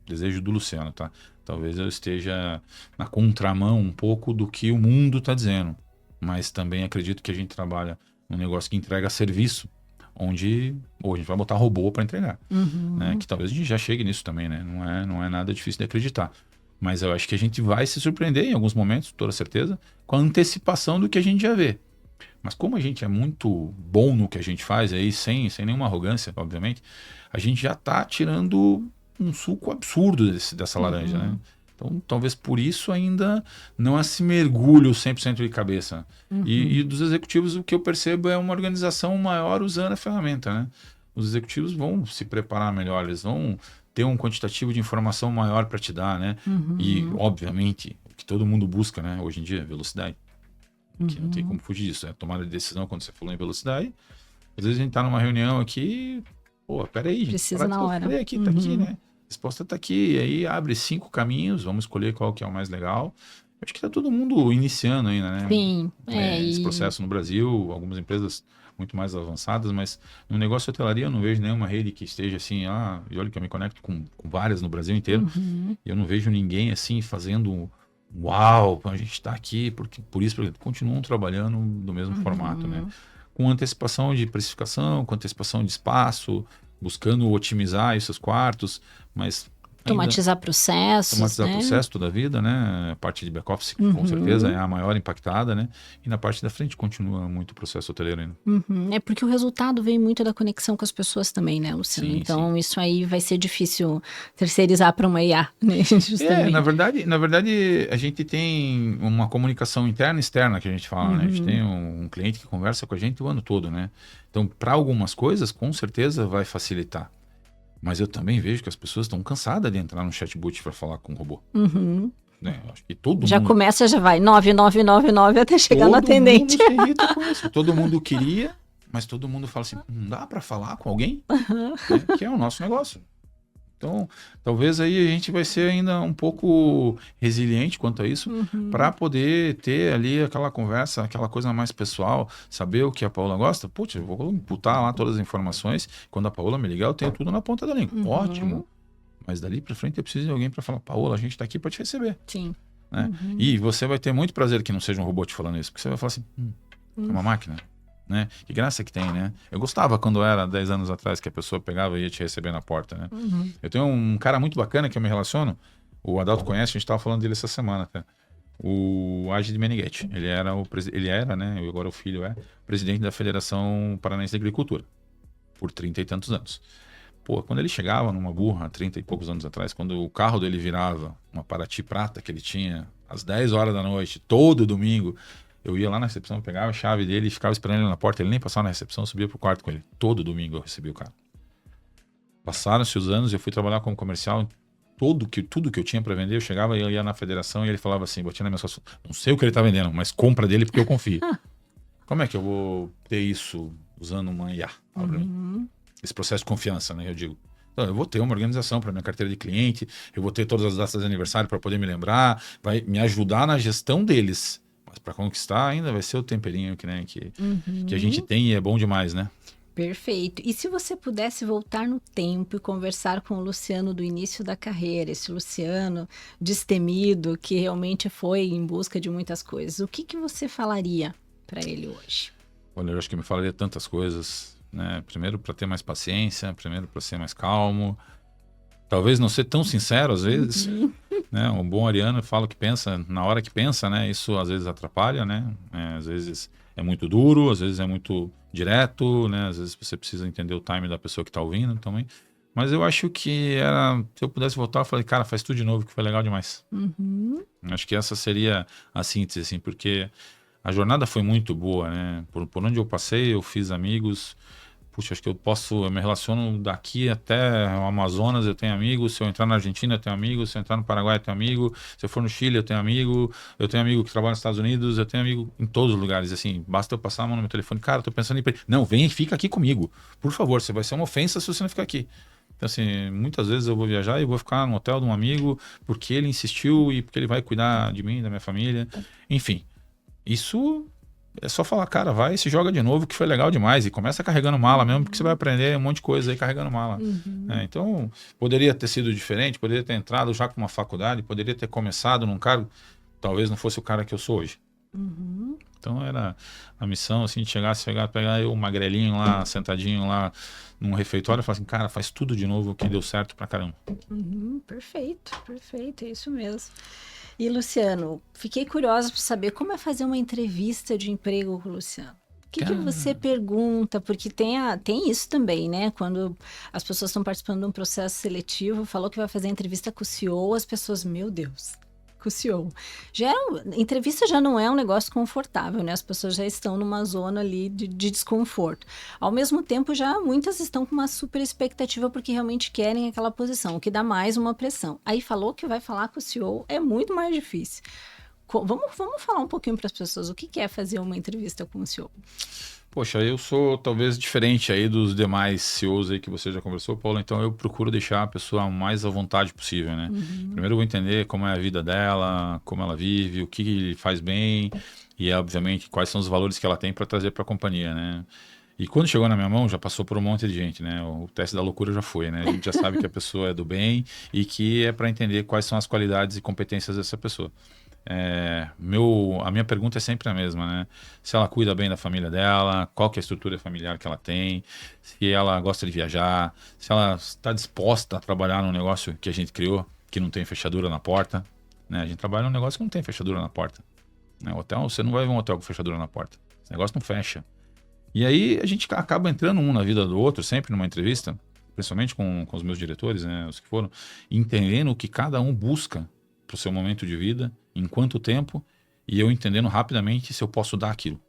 Desejo do Luciano, tá? Talvez eu esteja na contramão um pouco do que o mundo está dizendo, mas também acredito que a gente trabalha num negócio que entrega serviço, onde a gente vai botar robô para entregar, né? Que talvez a gente já chegue nisso também, né? Não é nada difícil de acreditar. Mas eu acho que a gente vai se surpreender em alguns momentos, toda certeza, com a antecipação do que a gente já vê. Mas como a gente é muito bom no que a gente faz, aí, sem nenhuma arrogância, obviamente, a gente já está tirando um suco absurdo dessa laranja, né? Então, talvez por isso ainda não há esse mergulho 100% de cabeça. E dos executivos, o que eu percebo é uma organização maior usando a ferramenta, né? Os executivos vão se preparar melhor, eles vão ter um quantitativo de informação maior para te dar, né? E, obviamente, o que todo mundo busca, né? Hoje em dia, é velocidade. Que não tem como fugir disso. Tomada de decisão, quando você falou em velocidade, às vezes a gente tá numa reunião aqui, pô, peraí, gente. Precisa na hora. Aqui, tá aqui, né? A resposta tá aqui, e aí abre 5 caminhos, vamos escolher qual que é o mais legal. Acho que tá todo mundo iniciando ainda, né? Sim. Esse processo no Brasil, algumas empresas muito mais avançadas, mas no negócio de hotelaria eu não vejo nenhuma rede que esteja assim, e olha que eu me conecto com várias no Brasil inteiro, e eu não vejo ninguém assim fazendo uau, a gente está aqui, por isso continuam trabalhando do mesmo formato, né? Com antecipação de precificação, com antecipação de espaço, buscando otimizar esses quartos, mas automatizar processos, automatizar né? processo toda a vida, né? A parte de back-office, com certeza, é a maior impactada, né? E na parte da frente continua muito o processo hoteleiro ainda. É porque o resultado vem muito da conexão com as pessoas também, né, Luciano? Sim, então, isso aí vai ser difícil terceirizar para uma IA, né? Justamente. Na verdade, a gente tem uma comunicação interna e externa que a gente fala, né? A gente tem um cliente que conversa com a gente o ano todo, né? Então, para algumas coisas, com certeza vai facilitar. Mas eu também vejo que as pessoas estão cansadas de entrar no chatbot para falar com o robô. Né? Acho que todo Já mundo... começa, já vai 9999 até chegar no atendente. Todo mundo se irrita com isso. Todo mundo queria, mas todo mundo fala assim, não dá para falar com alguém? Né? Que é o nosso negócio. Então, talvez aí a gente vai ser ainda um pouco resiliente quanto a isso, para poder ter ali aquela conversa, aquela coisa mais pessoal, saber o que a Paola gosta. Putz, eu vou imputar lá todas as informações. Quando a Paola me ligar, eu tenho tudo na ponta da língua. Ótimo. Mas dali para frente eu preciso de alguém para falar, Paola, a gente está aqui para te receber. Sim. Né? E você vai ter muito prazer que não seja um robô te falando isso, porque você vai falar assim, é uma máquina. Né? Que graça que tem, né? Eu gostava quando era 10 anos atrás que a pessoa pegava e ia te receber na porta, né? Eu tenho um cara muito bacana que eu me relaciono, o Adalto conhece, a gente estava falando dele essa semana até. O Agid Meneghetti. Ele era, né? Agora o filho é presidente da Federação Paranaense de Agricultura por 30 e tantos anos. Pô, quando ele chegava numa Burra, 30 e poucos anos atrás, quando o carro dele virava uma Paraty prata que ele tinha às 10 horas da noite, todo domingo, eu ia lá na recepção, pegava a chave dele e ficava esperando ele na porta. Ele nem passava na recepção, eu subia pro quarto com ele. Todo domingo eu recebia o cara. Passaram-se os anos, eu fui trabalhar como comercial. Tudo que eu tinha para vender, eu chegava e eu ia na federação e ele falava assim, batia na minha costas, não sei o que ele tá vendendo, mas compra dele porque eu confio. Como é que eu vou ter isso usando uma IA? Esse processo de confiança, né? Eu digo, então, eu vou ter uma organização para minha carteira de cliente, eu vou ter todas as datas de aniversário para poder me lembrar, vai me ajudar na gestão deles. Mas para conquistar ainda vai ser o temperinho que a gente tem e é bom demais, né? Perfeito. E se você pudesse voltar no tempo e conversar com o Luciano do início da carreira, esse Luciano destemido que realmente foi em busca de muitas coisas, o que você falaria para ele hoje? Olha, eu acho que eu me falaria tantas coisas, né? Primeiro para ter mais paciência, primeiro para ser mais calmo, talvez não ser tão sincero às vezes, né? Um bom ariano fala o que pensa na hora que pensa, né? Isso às vezes atrapalha, né? Às vezes é muito duro, às vezes é muito direto, né? Às vezes você precisa entender o time da pessoa que está ouvindo também. Mas eu acho que se eu pudesse voltar, eu falei, cara, faz tudo de novo, que foi legal demais. Acho que essa seria a síntese, assim, porque a jornada foi muito boa, né? Por onde eu passei, eu fiz amigos. Puxa, acho que eu me relaciono daqui até o Amazonas, eu tenho amigos. Se eu entrar na Argentina, eu tenho amigos. Se eu entrar no Paraguai, eu tenho amigo. Se eu for no Chile, eu tenho amigo. Eu tenho amigo que trabalha nos Estados Unidos, eu tenho amigo em todos os lugares. Assim, basta eu passar a mão no meu telefone. Cara, eu tô pensando em... Não, vem e fica aqui comigo. Por favor, você vai ser uma ofensa se você não ficar aqui. Então, assim, muitas vezes eu vou viajar e vou ficar no hotel de um amigo porque ele insistiu e porque ele vai cuidar de mim, da minha família. Enfim, isso... É só falar, cara, vai e se joga de novo, que foi legal demais. E começa carregando mala mesmo, porque você vai aprender um monte de coisa aí carregando mala. Então, poderia ter sido diferente, poderia ter entrado já com uma faculdade, poderia ter começado num cargo, talvez não fosse o cara que eu sou hoje. Então, era a missão, assim, de chegar, pegar eu, magrelinho lá, sentadinho lá num refeitório e falar assim, cara, faz tudo de novo que deu certo pra caramba. Perfeito, é isso mesmo. E, Luciano, fiquei curiosa para saber como é fazer uma entrevista de emprego com o Luciano. O que você pergunta? Porque tem isso também, né? Quando as pessoas estão participando de um processo seletivo, falou que vai fazer entrevista com o CEO, as pessoas, meu Deus, com o CEO. Entrevista já não é um negócio confortável, né? As pessoas já estão numa zona ali de desconforto. Ao mesmo tempo, já muitas estão com uma super expectativa porque realmente querem aquela posição, o que dá mais uma pressão. Aí falou que vai falar com o CEO, é muito mais difícil. Vamos falar um pouquinho para as pessoas o que é fazer uma entrevista com o CEO. Poxa, eu sou talvez diferente aí dos demais CEOs aí que você já conversou, Paulo, então eu procuro deixar a pessoa o mais à vontade possível, né? Primeiro eu vou entender como é a vida dela, como ela vive, o que faz bem e, obviamente, quais são os valores que ela tem para trazer para a companhia, né? E quando chegou na minha mão, já passou por um monte de gente, né? O teste da loucura já foi, né? A gente já sabe que a pessoa é do bem e que é para entender quais são as qualidades e competências dessa pessoa. A minha pergunta é sempre a mesma, né? Se ela cuida bem da família dela, qual que é a estrutura familiar que ela tem, se ela gosta de viajar, se ela está disposta a trabalhar num negócio que a gente criou, que não tem fechadura na porta, né? A gente trabalha num negócio que não tem fechadura na porta, né? Hotel, você não vai ver um hotel com fechadura na porta, esse negócio não fecha. E aí a gente acaba entrando um na vida do outro, sempre numa entrevista, principalmente com os meus diretores, né? Os que foram, entendendo o que cada um busca para o seu momento de vida, em quanto tempo, e eu entendendo rapidamente se eu posso dar aquilo.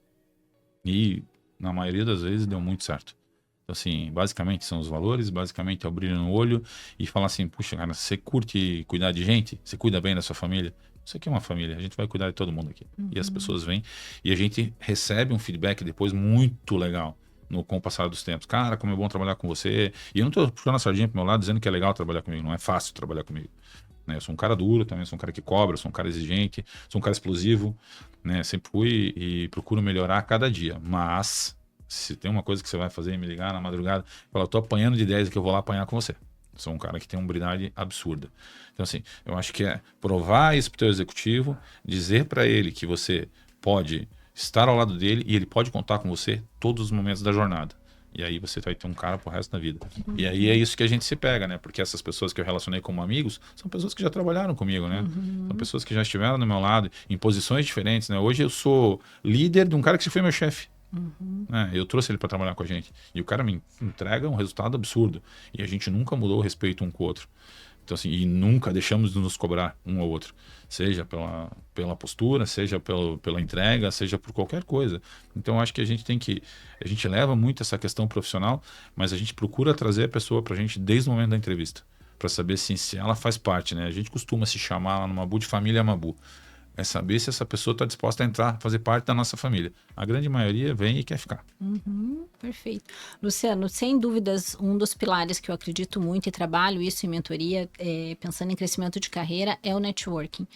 E, na maioria das vezes, deu muito certo. Então, assim, basicamente são os valores, basicamente é o brilho no olho, e falar assim, puxa, cara, você curte cuidar de gente? Você cuida bem da sua família? Isso aqui é uma família, a gente vai cuidar de todo mundo aqui. E as pessoas vêm, e a gente recebe um feedback depois muito legal. Com o passar dos tempos. Cara, como é bom trabalhar com você. E eu não estou puxando a sardinha pro meu lado dizendo que é legal trabalhar comigo, não é fácil trabalhar comigo. Eu sou um cara duro também, sou um cara que cobra, sou um cara exigente, sou um cara explosivo, né? Sempre fui e procuro melhorar a cada dia. Mas, se tem uma coisa que você vai fazer e me ligar na madrugada, falar, eu tô apanhando de ideias que eu vou lá apanhar com você. Sou um cara que tem uma habilidade absurda. Então, assim, eu acho que é provar isso pro teu executivo, dizer para ele que você pode estar ao lado dele e ele pode contar com você todos os momentos da jornada. E aí você vai ter um cara pro resto da vida. E aí é isso que a gente se pega, né? Porque essas pessoas que eu relacionei como amigos são pessoas que já trabalharam comigo, né? São pessoas que já estiveram do meu lado em posições diferentes, né? Hoje eu sou líder de um cara que foi meu chefe. né? Eu trouxe ele para trabalhar com a gente. E o cara me entrega um resultado absurdo. E a gente nunca mudou o respeito um com o outro. Então, assim, e nunca deixamos de nos cobrar um ao outro. Seja pela postura, seja pela entrega, seja por qualquer coisa. Então, acho que a gente leva muito essa questão profissional, mas a gente procura trazer a pessoa para a gente desde o momento da entrevista, para saber se ela faz parte, né? A gente costuma se chamar lá no Mabu de família Mabu. É saber se essa pessoa está disposta a entrar, fazer parte da nossa família. A grande maioria vem e quer ficar. Perfeito. Luciano, sem dúvidas, um dos pilares que eu acredito muito e trabalho isso em mentoria, pensando em crescimento de carreira, é o networking.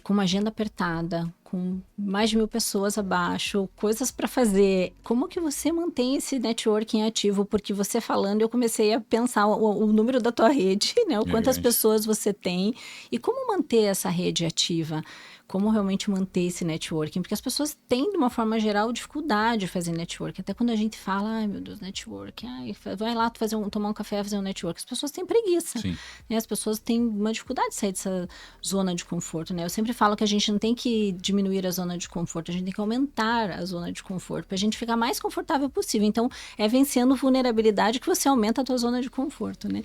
Com uma agenda apertada, com mais de 1.000 pessoas abaixo, coisas para fazer. Como que você mantém esse networking ativo? Porque você falando, eu comecei a pensar o número da tua rede, né? Quantas pessoas você tem e como manter essa rede ativa. Como realmente manter esse networking? Porque as pessoas têm, de uma forma geral, dificuldade de fazer networking. Até quando a gente fala, ai meu Deus, networking, vai lá tomar um café, fazer um networking. As pessoas têm preguiça. Sim. Né? As pessoas têm uma dificuldade de sair dessa zona de conforto. Né? Eu sempre falo que a gente não tem que diminuir a zona de conforto, a gente tem que aumentar a zona de conforto, para a gente ficar mais confortável possível. Então, é vencendo vulnerabilidade que você aumenta a tua zona de conforto, né?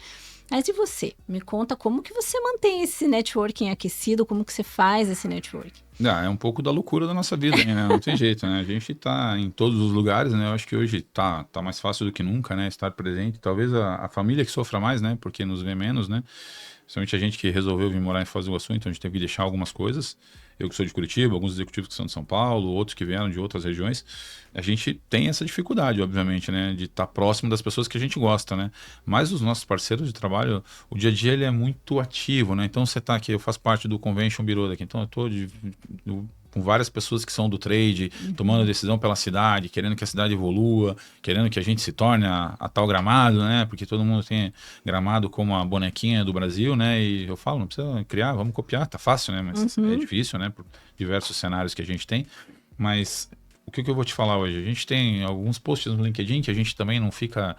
Mas e você? Me conta como que você mantém esse networking aquecido, como que você faz esse networking? É um pouco da loucura da nossa vida, né? Não tem jeito, né? A gente tá em todos os lugares, né? Eu acho que hoje tá mais fácil do que nunca, né? Estar presente. Talvez a família que sofra mais, né? Porque nos vê menos, né? Principalmente a gente que resolveu vir morar em Foz do Iguaçu, então a gente teve que deixar algumas coisas. Eu que sou de Curitiba, alguns executivos que são de São Paulo, outros que vieram de outras regiões. A gente tem essa dificuldade, obviamente, né? De estar próximo das pessoas que a gente gosta, né? Mas os nossos parceiros de trabalho, o dia a dia ele é muito ativo, né? Então você está aqui, eu faço parte do Convention Bureau daqui, então eu estou com várias pessoas que são do trade, tomando decisão pela cidade, querendo que a cidade evolua, querendo que a gente se torne a tal Gramado, né? Porque todo mundo tem Gramado como a bonequinha do Brasil, né? E eu falo, não precisa criar, vamos copiar, tá fácil, né? Mas é difícil, né? Por diversos cenários que a gente tem. Mas o que eu vou te falar hoje? A gente tem alguns posts no LinkedIn que a gente também não fica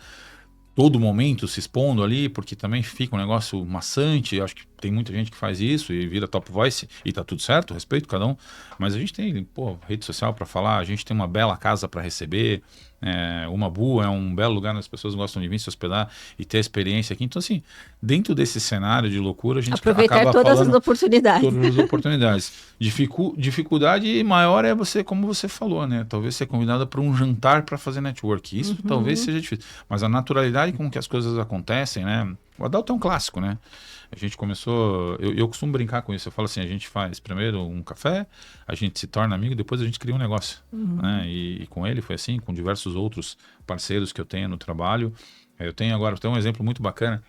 todo momento se expondo ali, porque também fica um negócio maçante. Eu acho que tem muita gente que faz isso e vira top voice e tá tudo certo, respeito cada um. Mas a gente tem, rede social para falar, a gente tem uma bela casa para receber. O Mabu é um belo lugar onde as pessoas gostam de vir se hospedar e ter experiência aqui. Então, assim, dentro desse cenário de loucura, a gente aproveitar acaba todas falando as oportunidades. Todas as oportunidades. Dificuldade maior é você, como você falou, né? Talvez ser convidada para um jantar para fazer network. Isso talvez seja difícil. Mas a naturalidade com que as coisas acontecem, né? O Adalto é um clássico, né? A gente começou... Eu costumo brincar com isso. Eu falo assim, a gente faz primeiro um café, a gente se torna amigo, depois a gente cria um negócio. Né? E com ele foi assim, com diversos outros parceiros que eu tenho no trabalho. Eu tenho um exemplo muito bacana.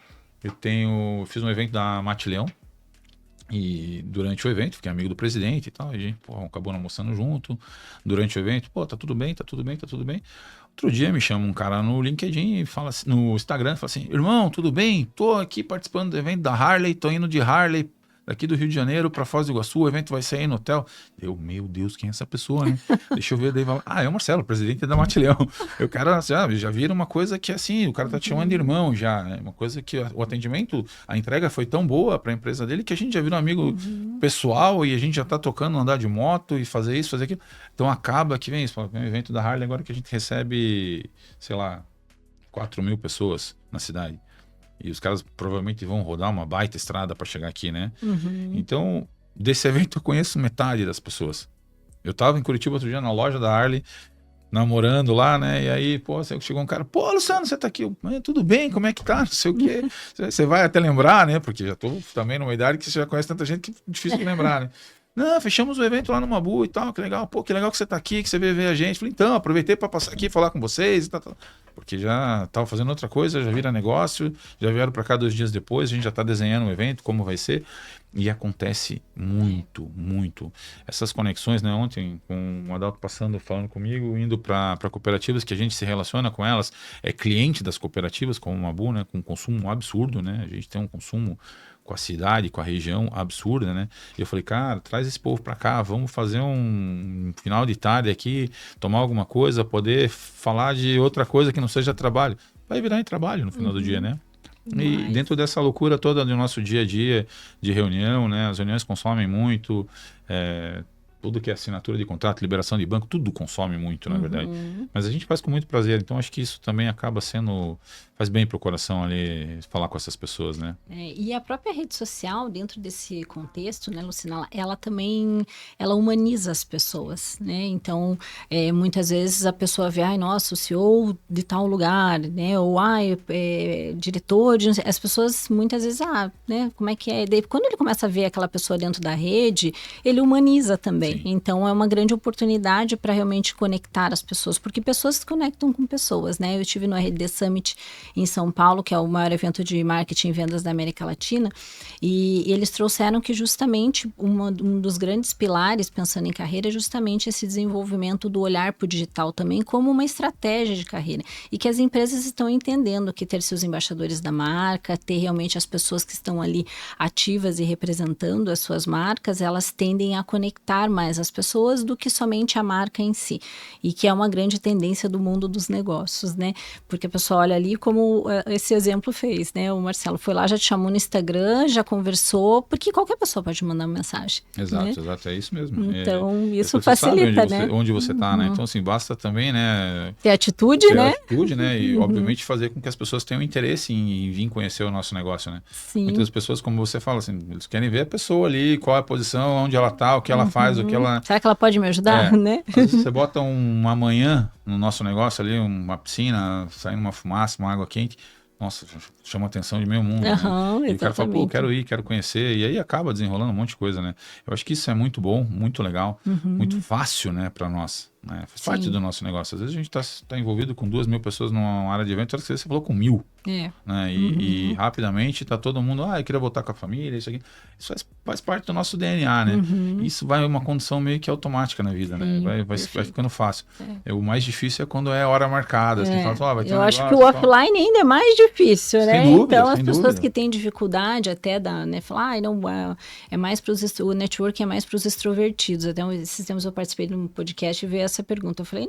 Fiz um evento da Mate Leão, e durante o evento, fiquei amigo do presidente e tal, a gente acabou almoçando junto. Durante o evento, tá tudo bem, tá tudo bem, tá tudo bem. Outro dia me chama um cara no LinkedIn e fala assim, no Instagram, fala assim, irmão, tudo bem? Tô aqui participando do evento da Harley, tô indo de Harley daqui do Rio de Janeiro para Foz do Iguaçu, o evento vai ser aí no hotel. Meu Deus, quem é essa pessoa, né? Deixa eu ver, daí é o Marcelo, presidente da Mate Leão. O cara já vira uma coisa que assim, o cara tá te chamando de irmão já, né? Uma coisa que o atendimento, a entrega foi tão boa para a empresa dele que a gente já virou amigo pessoal e a gente já tá tocando andar de moto e fazer isso, fazer aquilo. Então acaba que vem isso, vem o evento da Harley agora que a gente recebe, sei lá, 4.000 pessoas na cidade. E os caras provavelmente vão rodar uma baita estrada para chegar aqui, né? Então, desse evento eu conheço metade das pessoas. Eu tava em Curitiba outro dia na loja da Harley, namorando lá, né? E aí, chegou um cara, Luciano, você tá aqui? Tudo bem, como é que tá? Não sei o quê. Você vai até lembrar, né? Porque já tô também numa idade que você já conhece tanta gente que é difícil de lembrar, né? Não, fechamos o evento lá no Mabu e tal, que legal. Que legal que você tá aqui, que você veio ver a gente. Falei, então, aproveitei para passar aqui e falar com vocês e tal. Porque já tava fazendo outra coisa, já vira negócio, já vieram para cá 2 dias depois, a gente já tá desenhando o evento, como vai ser. E acontece muito, muito. Essas conexões, né? Ontem, com o Adalto falando comigo, indo para cooperativas que a gente se relaciona com elas, é cliente das cooperativas, como o Mabu, né? Com consumo absurdo, né? A gente tem um consumo com a cidade, com a região absurda, né? E eu falei, cara, traz esse povo para cá, vamos fazer um final de tarde aqui, tomar alguma coisa, poder falar de outra coisa que não seja trabalho. Vai virar em trabalho no final do dia, né? E dentro dessa loucura toda do nosso dia a dia de reunião, né? As reuniões consomem muito, tudo que é assinatura de contrato, liberação de banco, tudo consome muito, na verdade. Mas a gente faz com muito prazer, então acho que isso também acaba faz bem pro coração ali falar com essas pessoas, né? E a própria rede social, dentro desse contexto, né, Lucina, ela também, ela humaniza as pessoas, né? Então, muitas vezes a pessoa vê, ai, nossa, o CEO de tal lugar, né? Ou, ai, diretor de... As pessoas, muitas vezes, né? Como é que é? Daí, quando ele começa a ver aquela pessoa dentro da rede, ele humaniza também. Sim. Então, é uma grande oportunidade para realmente conectar as pessoas, porque pessoas se conectam com pessoas, né? Eu estive no RD Summit em São Paulo, que é o maior evento de marketing e vendas da América Latina, e eles trouxeram que justamente um dos grandes pilares, pensando em carreira, é justamente esse desenvolvimento do olhar para o digital também como uma estratégia de carreira, e que as empresas estão entendendo que ter seus embaixadores da marca, ter realmente as pessoas que estão ali ativas e representando as suas marcas, elas tendem a conectar mais as pessoas do que somente a marca em si, e que é uma grande tendência do mundo dos negócios, né? Porque a pessoa olha ali como esse exemplo fez, né? O Marcelo foi lá, já te chamou no Instagram, já conversou, porque qualquer pessoa pode mandar uma mensagem. Exato, né? exato, é isso mesmo. Então, isso você facilita, sabe né? onde você tá, né? Então, assim, basta também, né? Ter atitude, Ter né? atitude, né? E, obviamente, fazer com que as pessoas tenham interesse em vir conhecer o nosso negócio, né? Sim. Muitas pessoas, como você fala, assim, eles querem ver a pessoa ali, qual é a posição, onde ela tá, o que ela faz, o que ela... Será que ela pode me ajudar, né? Às vezes você bota uma manhã no nosso negócio ali, uma piscina, saindo uma fumaça, uma água quente, nossa, chama a atenção de meio mundo, né? E o cara fala, pô, quero ir, quero conhecer, e aí acaba desenrolando um monte de coisa, né? Eu acho que isso é muito bom, muito legal, muito fácil, né, para nós, né? Faz parte do nosso negócio. Às vezes a gente tá envolvido com 2.000 pessoas numa área de evento, às vezes você falou com 1.000, né? E rapidamente tá todo mundo, eu queria voltar com a família, isso aqui. Isso faz parte do nosso DNA, né? Isso vai uma condição meio que automática na vida, né? Vai ficando fácil. O mais difícil é quando é hora marcada. Assim, fala, vai ter eu um acho negócio, que o offline ainda é mais difícil, né? Sem dúvida, então, as sem pessoas dúvida. que têm dificuldade até né, falar, não, é mais para o network é mais para os extrovertidos. Até esses tempos eu participei de um podcast e veio essa pergunta. Eu falei,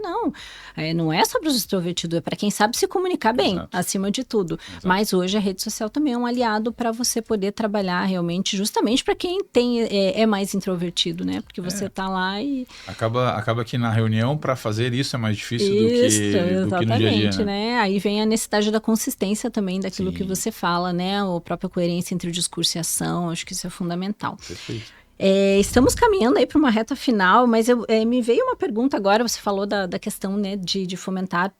não é só para os extrovertidos, é para quem sabe se comunicar bem, acima de tudo. Exato. Mas hoje a rede social também é um aliado para você poder trabalhar realmente, justamente para quem é mais introvertido, né? Porque você tá lá e... Acaba que na reunião, para fazer isso é mais difícil do que no dia a dia, né? Aí vem a necessidade da consistência também daquilo que você fala, né? A própria coerência entre o discurso e a ação, acho que isso é fundamental. Perfeito. Estamos caminhando aí para uma reta final, mas me veio uma pergunta agora, você falou da questão, né, de fomentar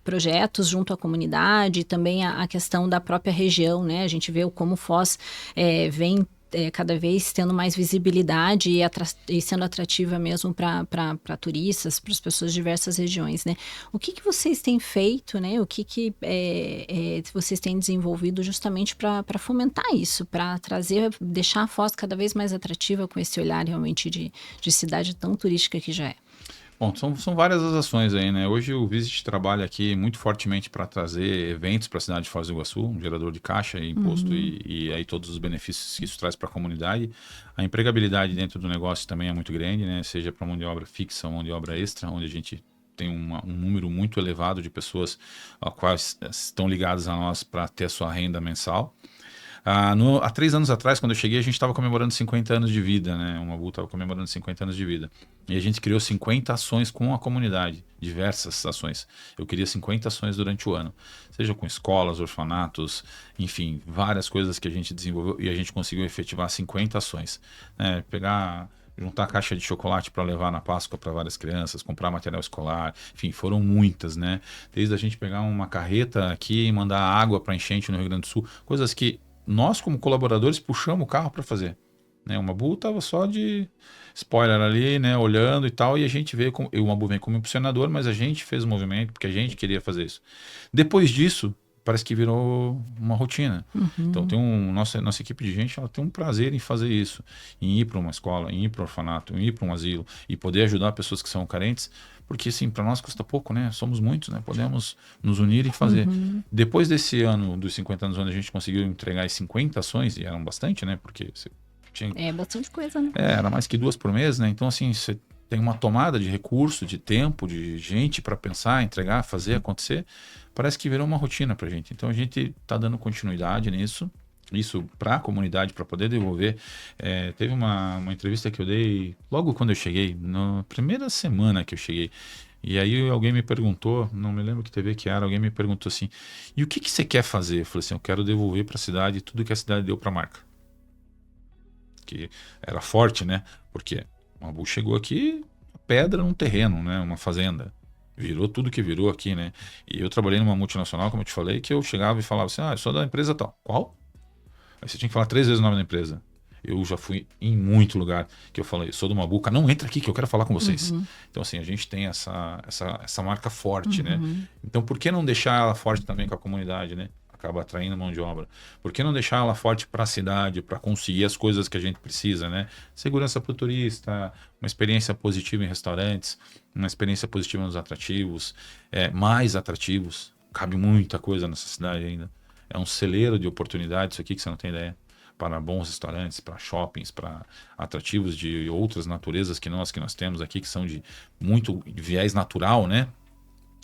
projetos junto à comunidade, e também a questão da própria região, né? A gente vê como Foz vem cada vez tendo mais visibilidade e sendo atrativa mesmo para turistas, para as pessoas de diversas regiões, né? O que vocês têm feito, né? O que vocês têm desenvolvido justamente para fomentar isso, para deixar a Foz cada vez mais atrativa com esse olhar realmente de cidade tão turística que já é? Bom, são várias as ações aí, né? Hoje o Visit trabalha aqui muito fortemente para trazer eventos para a cidade de Foz do Iguaçu, um gerador de caixa e imposto e aí todos os benefícios que isso traz para a comunidade. A empregabilidade dentro do negócio também é muito grande, né? Seja para mão de obra fixa ou mão de obra extra, onde a gente tem um número muito elevado de pessoas a quais estão ligadas a nós para ter a sua renda mensal. Há 3 anos atrás, quando eu cheguei, a gente estava comemorando 50 anos de vida, né? O Mabu estava comemorando 50 anos de vida. E a gente criou 50 ações com a comunidade, diversas ações. Eu queria 50 ações durante o ano, seja com escolas, orfanatos, enfim, várias coisas que a gente desenvolveu e a gente conseguiu efetivar 50 ações. Juntar caixa de chocolate para levar na Páscoa para várias crianças, comprar material escolar, enfim, foram muitas, né? Desde a gente pegar uma carreta aqui e mandar água para enchente no Rio Grande do Sul, coisas que nós, como colaboradores, puxamos o carro para fazer. Né? O Mabu estava só de spoiler ali, né? Olhando e tal, e a gente veio, o Mabu vem como impulsionador, mas a gente fez o movimento porque a gente queria fazer isso. Depois disso, parece que virou uma rotina. Então, nossa equipe de gente, ela tem um prazer em fazer isso, em ir para uma escola, em ir para um orfanato, em ir para um asilo, e poder ajudar pessoas que são carentes, porque, assim, para nós custa pouco, né? Somos muitos, né? Podemos nos unir e fazer. Depois desse ano, dos 50 anos, onde a gente conseguiu entregar as 50 ações, e eram bastante, né? Porque você tinha... É bastante coisa, né? Era mais que 2 por mês, né? Então, assim, você tem uma tomada de recurso, de tempo, de gente para pensar, entregar, fazer acontecer. Parece que virou uma rotina pra gente. Então, a gente está dando continuidade nisso. isso para a comunidade, para poder devolver. Teve uma entrevista que eu dei logo quando eu cheguei, na primeira semana que eu cheguei. E aí alguém me perguntou, não me lembro que TV que era, alguém me perguntou assim, e o que que você quer fazer? Eu falei assim, eu quero devolver para a cidade tudo que a cidade deu para a marca. Que era forte, né? Porque o Mabu chegou aqui, pedra num terreno, né? Uma fazenda. Virou tudo que virou aqui, né? E eu trabalhei numa multinacional, como eu te falei, que eu chegava e falava assim, eu sou da empresa tal. Qual? Aí você tinha que falar 3 vezes o nome da empresa. Eu já fui em muito lugar que eu falei, sou do Mabuca, não entra aqui que eu quero falar com vocês. Então, assim, a gente tem essa marca forte, né? Então, por que não deixar ela forte também com a comunidade, né? Acaba atraindo mão de obra. Por que não deixar ela forte para a cidade, para conseguir as coisas que a gente precisa, né? Segurança para o turista, uma experiência positiva em restaurantes, uma experiência positiva nos atrativos, mais atrativos. Cabe muita coisa nessa cidade ainda. É um celeiro de oportunidades, isso aqui que você não tem ideia. Para bons restaurantes, para shoppings, para atrativos de outras naturezas que nós temos aqui, que são de muito viés natural, né?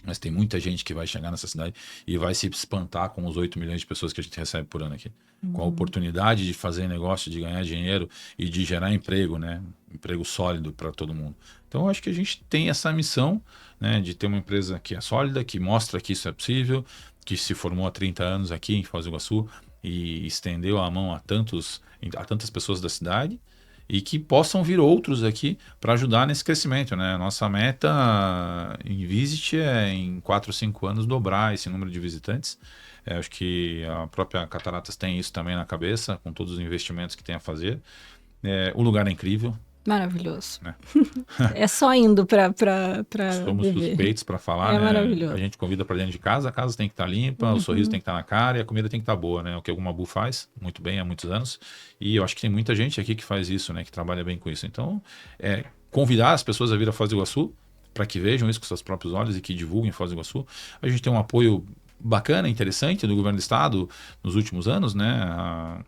Mas tem muita gente que vai chegar nessa cidade e vai se espantar com os 8 milhões de pessoas que a gente recebe por ano aqui. Com a oportunidade de fazer negócio, de ganhar dinheiro e de gerar emprego, né? Emprego sólido para todo mundo. Então, eu acho que a gente tem essa missão, né? De ter uma empresa que é sólida, que mostra que isso é possível, que se formou há 30 anos aqui em Foz do Iguaçu e estendeu a mão a tantas pessoas da cidade e que possam vir outros aqui para ajudar nesse crescimento, né? Nossa meta em Visit é em 4 ou 5 anos dobrar esse número de visitantes. Acho que a própria Cataratas tem isso também na cabeça, com todos os investimentos que tem a fazer. O lugar é incrível. Maravilhoso. Né? É só indo para Somos suspeitos para falar, É né? maravilhoso. A gente convida para dentro de casa, a casa tem que estar limpa, o sorriso tem que estar na cara e a comida tem que estar boa, né? O que o Mabu faz muito bem há muitos anos. E eu acho que tem muita gente aqui que faz isso, né? Que trabalha bem com isso. Então, convidar as pessoas a vir a Foz do Iguaçu para que vejam isso com seus próprios olhos e que divulguem Foz do Iguaçu. A gente tem um apoio bacana, interessante do governo do estado nos últimos anos, né?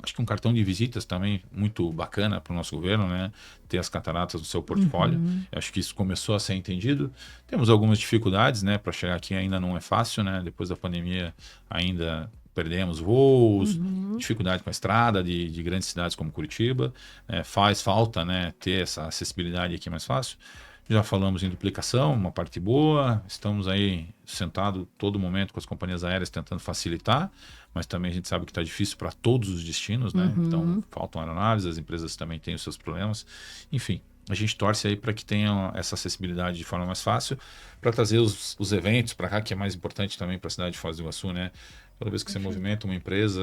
Acho que um cartão de visitas também muito bacana para o nosso governo, né? Ter as cataratas no seu portfólio. Acho que isso começou a ser entendido. Temos algumas dificuldades, né? Para chegar aqui ainda não é fácil, né? Depois da pandemia ainda perdemos voos, dificuldade com a estrada de grandes cidades como Curitiba. Faz falta, né? Ter essa acessibilidade aqui mais fácil. Já falamos em duplicação, uma parte boa. Estamos aí sentados todo momento com as companhias aéreas tentando facilitar, mas também a gente sabe que está difícil para todos os destinos, né? Então, faltam aeronaves, as empresas também têm os seus problemas. Enfim, a gente torce aí para que tenha essa acessibilidade de forma mais fácil, para trazer os eventos para cá, que é mais importante também para a cidade de Foz do Iguaçu, né? Toda vez que você movimenta uma empresa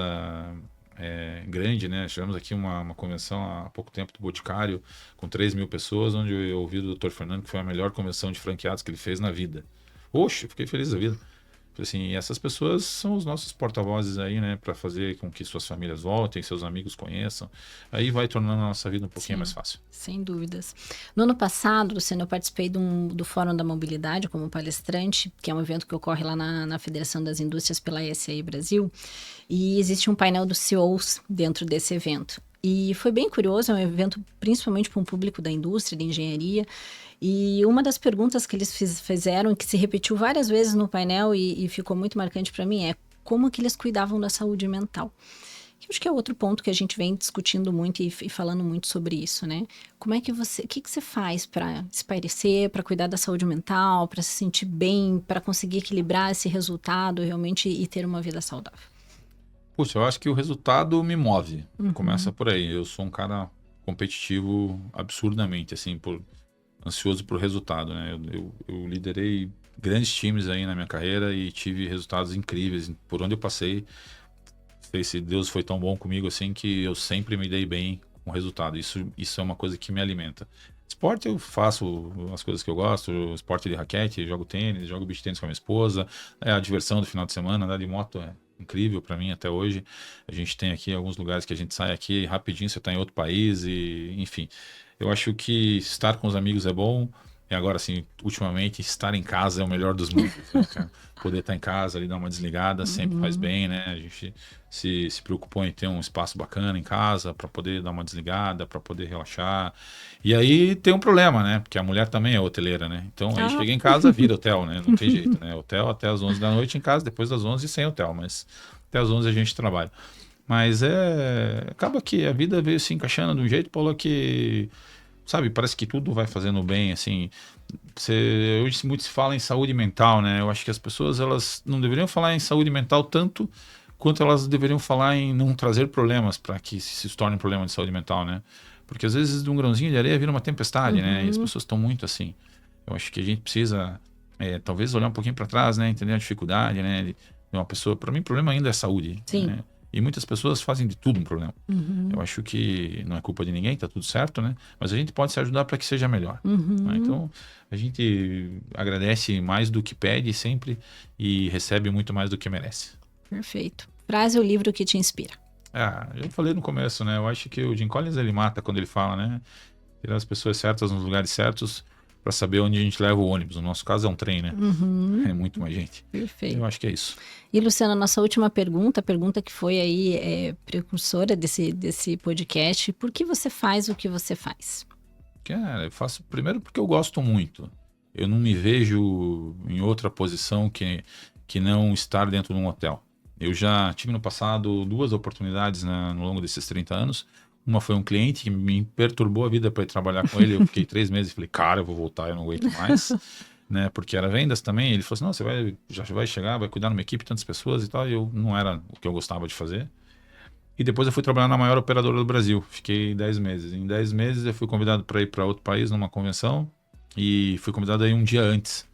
grande, né? Tivemos aqui uma convenção há pouco tempo do Boticário, com 3 mil pessoas, onde eu ouvi do Dr. Fernando que foi a melhor convenção de franqueados que ele fez na vida. Oxe, fiquei feliz da vida. Assim, essas pessoas são os nossos porta-vozes aí, né, para fazer com que suas famílias voltem, seus amigos conheçam. Aí vai tornando a nossa vida um pouquinho mais fácil. Sem dúvidas. No ano passado, Luciano, eu participei do Fórum da Mobilidade como palestrante, que é um evento que ocorre lá na Federação das Indústrias pela SAI Brasil, e existe um painel dos CEOs dentro desse evento. E foi bem curioso, é um evento principalmente para um público da indústria, da engenharia, e uma das perguntas que eles fizeram, que se repetiu várias vezes no painel e ficou muito marcante para mim, é como que eles cuidavam da saúde mental. Eu acho que é outro ponto que a gente vem discutindo muito e falando muito sobre isso, né? Como é que o que você faz para espairecer, para cuidar da saúde mental, para se sentir bem, para conseguir equilibrar esse resultado realmente e ter uma vida saudável? Puxa, eu acho que o resultado me move. Começa por aí. Eu sou um cara competitivo absurdamente, assim, ansioso por resultado, né? Eu liderei grandes times aí na minha carreira e tive resultados incríveis por onde eu passei. Não sei se Deus foi tão bom comigo assim que eu sempre me dei bem com o resultado. Isso é uma coisa que me alimenta. Esporte eu faço as coisas que eu gosto, esporte de raquete, jogo tênis, jogo beach tênis com a minha esposa, a diversão do final de semana, andar de moto é incrível para mim até hoje. A gente tem aqui alguns lugares que a gente sai aqui rapidinho, você está em outro país e enfim. Eu acho que estar com os amigos é bom. E agora, assim, ultimamente, estar em casa é o melhor dos mundos. Né? Poder estar em casa ali, dar uma desligada, sempre faz bem, né? A gente se preocupou em ter um espaço bacana em casa para poder dar uma desligada, para poder relaxar. E aí tem um problema, né? Porque a mulher também é hoteleira, né? Então, aí chega em casa, vira hotel, né? Não tem jeito, né? Hotel até as 11 da noite, em casa depois das 11 sem hotel, mas até as 11 a gente trabalha. Mas acaba que a vida veio se encaixando de um jeito, Paulo, que, sabe, parece que tudo vai fazendo bem, assim. Hoje muito se fala em saúde mental, né? Eu acho que as pessoas, elas não deveriam falar em saúde mental tanto quanto elas deveriam falar em não trazer problemas para que se torne um problema de saúde mental, né? Porque às vezes de um grãozinho de areia vira uma tempestade, né? E as pessoas estão muito assim. Eu acho que a gente precisa, talvez, olhar um pouquinho para trás, né? Entender a dificuldade, né? De uma pessoa. Para mim, o problema ainda é saúde. Sim. Né? E muitas pessoas fazem de tudo um problema. Eu acho que não é culpa de ninguém, tá tudo certo, né? Mas a gente pode se ajudar para que seja melhor. Né? Então, a gente agradece mais do que pede sempre e recebe muito mais do que merece. Perfeito. Frase ou livro que te inspira? Eu falei no começo, né? Eu acho que o Jim Collins, ele mata quando ele fala, né? Ter as pessoas certas nos lugares certos para saber onde a gente leva o ônibus. No nosso caso é um trem, né? É muito mais gente. Perfeito. Eu acho que é isso. E, Luciano, nossa última pergunta, a pergunta que foi aí precursora desse podcast, por que você faz o que você faz? Cara, eu faço primeiro porque eu gosto muito. Eu não me vejo em outra posição que não estar dentro de um hotel. Eu já tive no passado 2 oportunidades no longo desses 30 anos. Uma foi um cliente que me perturbou a vida para ir trabalhar com ele. Eu fiquei 3 meses e falei, cara, eu vou voltar, eu não aguento mais. Né? Porque era vendas também. Ele falou assim, não, você já vai chegar, vai cuidar de uma equipe, tantas pessoas e tal. E eu não era o que eu gostava de fazer. E depois eu fui trabalhar na maior operadora do Brasil. Fiquei 10 meses. Em 10 meses eu fui convidado para ir para outro país numa convenção. E fui convidado aí um dia antes.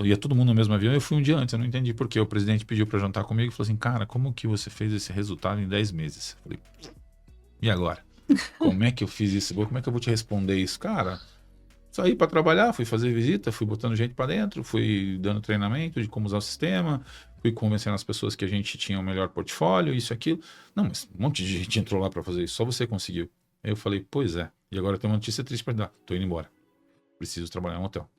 Ia todo mundo no mesmo avião e eu fui um dia antes. Eu não entendi por quê. O presidente pediu para jantar comigo e falou assim, cara, como que você fez esse resultado em 10 meses? Eu falei, e agora? Como é que eu fiz isso? Como é que eu vou te responder isso? Cara, saí para trabalhar, fui fazer visita, fui botando gente para dentro, fui dando treinamento de como usar o sistema, fui convencendo as pessoas que a gente tinha o melhor portfólio, isso e aquilo. Não, mas um monte de gente entrou lá para fazer isso, só você conseguiu. Aí eu falei, pois é. E agora tem uma notícia triste para dar. Tô indo embora. Preciso trabalhar em um hotel.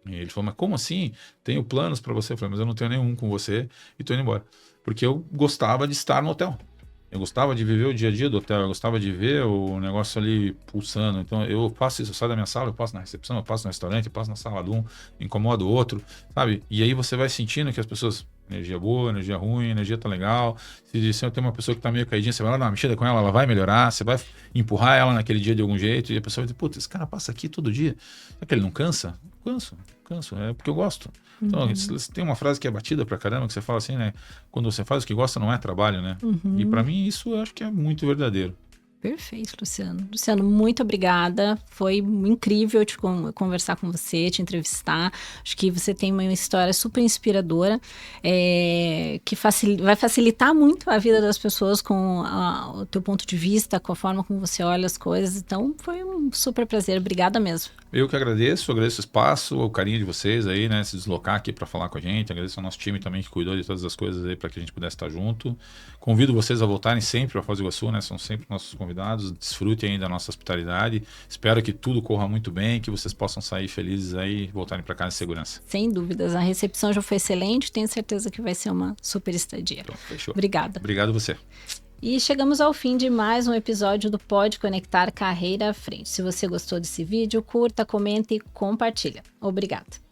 E ele falou, mas como assim? Tenho planos para você. Eu falei, mas eu não tenho nenhum com você e tô indo embora. Porque eu gostava de estar no hotel. Eu gostava de viver o dia a dia do hotel, eu gostava de ver o negócio ali pulsando. Então eu faço isso, eu saio da minha sala, eu passo na recepção, eu passo no restaurante, eu passo na sala de um, incomodo o outro, sabe? E aí você vai sentindo que as pessoas, energia boa, energia ruim, energia tá legal. Se eu tenho uma pessoa que tá meio caidinha, você vai lá dar uma mexida com ela, ela vai melhorar, você vai empurrar ela naquele dia de algum jeito, e a pessoa vai dizer, putz, esse cara passa aqui todo dia. Será que ele não cansa? Canso, é porque eu gosto. Então, tem uma frase que é batida pra caramba, que você fala assim, né? Quando você faz o que gosta, não é trabalho, né? E pra mim, isso eu acho que é muito verdadeiro. Perfeito, Luciano. Luciano, muito obrigada. Foi incrível conversar com você, te entrevistar. Acho que você tem uma história super inspiradora, que vai facilitar muito a vida das pessoas com o teu ponto de vista, com a forma como você olha as coisas. Então, foi um super prazer. Obrigada mesmo. Eu que agradeço o espaço, o carinho de vocês aí, né? Se deslocar aqui para falar com a gente. Agradeço ao nosso time também que cuidou de todas as coisas aí para que a gente pudesse estar junto. Convido vocês a voltarem sempre para Foz do Iguaçu, né? São sempre nossos convidados. Desfrutem aí da nossa hospitalidade. Espero que tudo corra muito bem, que vocês possam sair felizes aí e voltarem para casa em segurança. Sem dúvidas. A recepção já foi excelente. Tenho certeza que vai ser uma super estadia. Então, fechou. Obrigada. Obrigado você. E chegamos ao fim de mais um episódio do Pode Conectar Carreira à Frente. Se você gostou desse vídeo, curta, comenta e compartilha. Obrigada.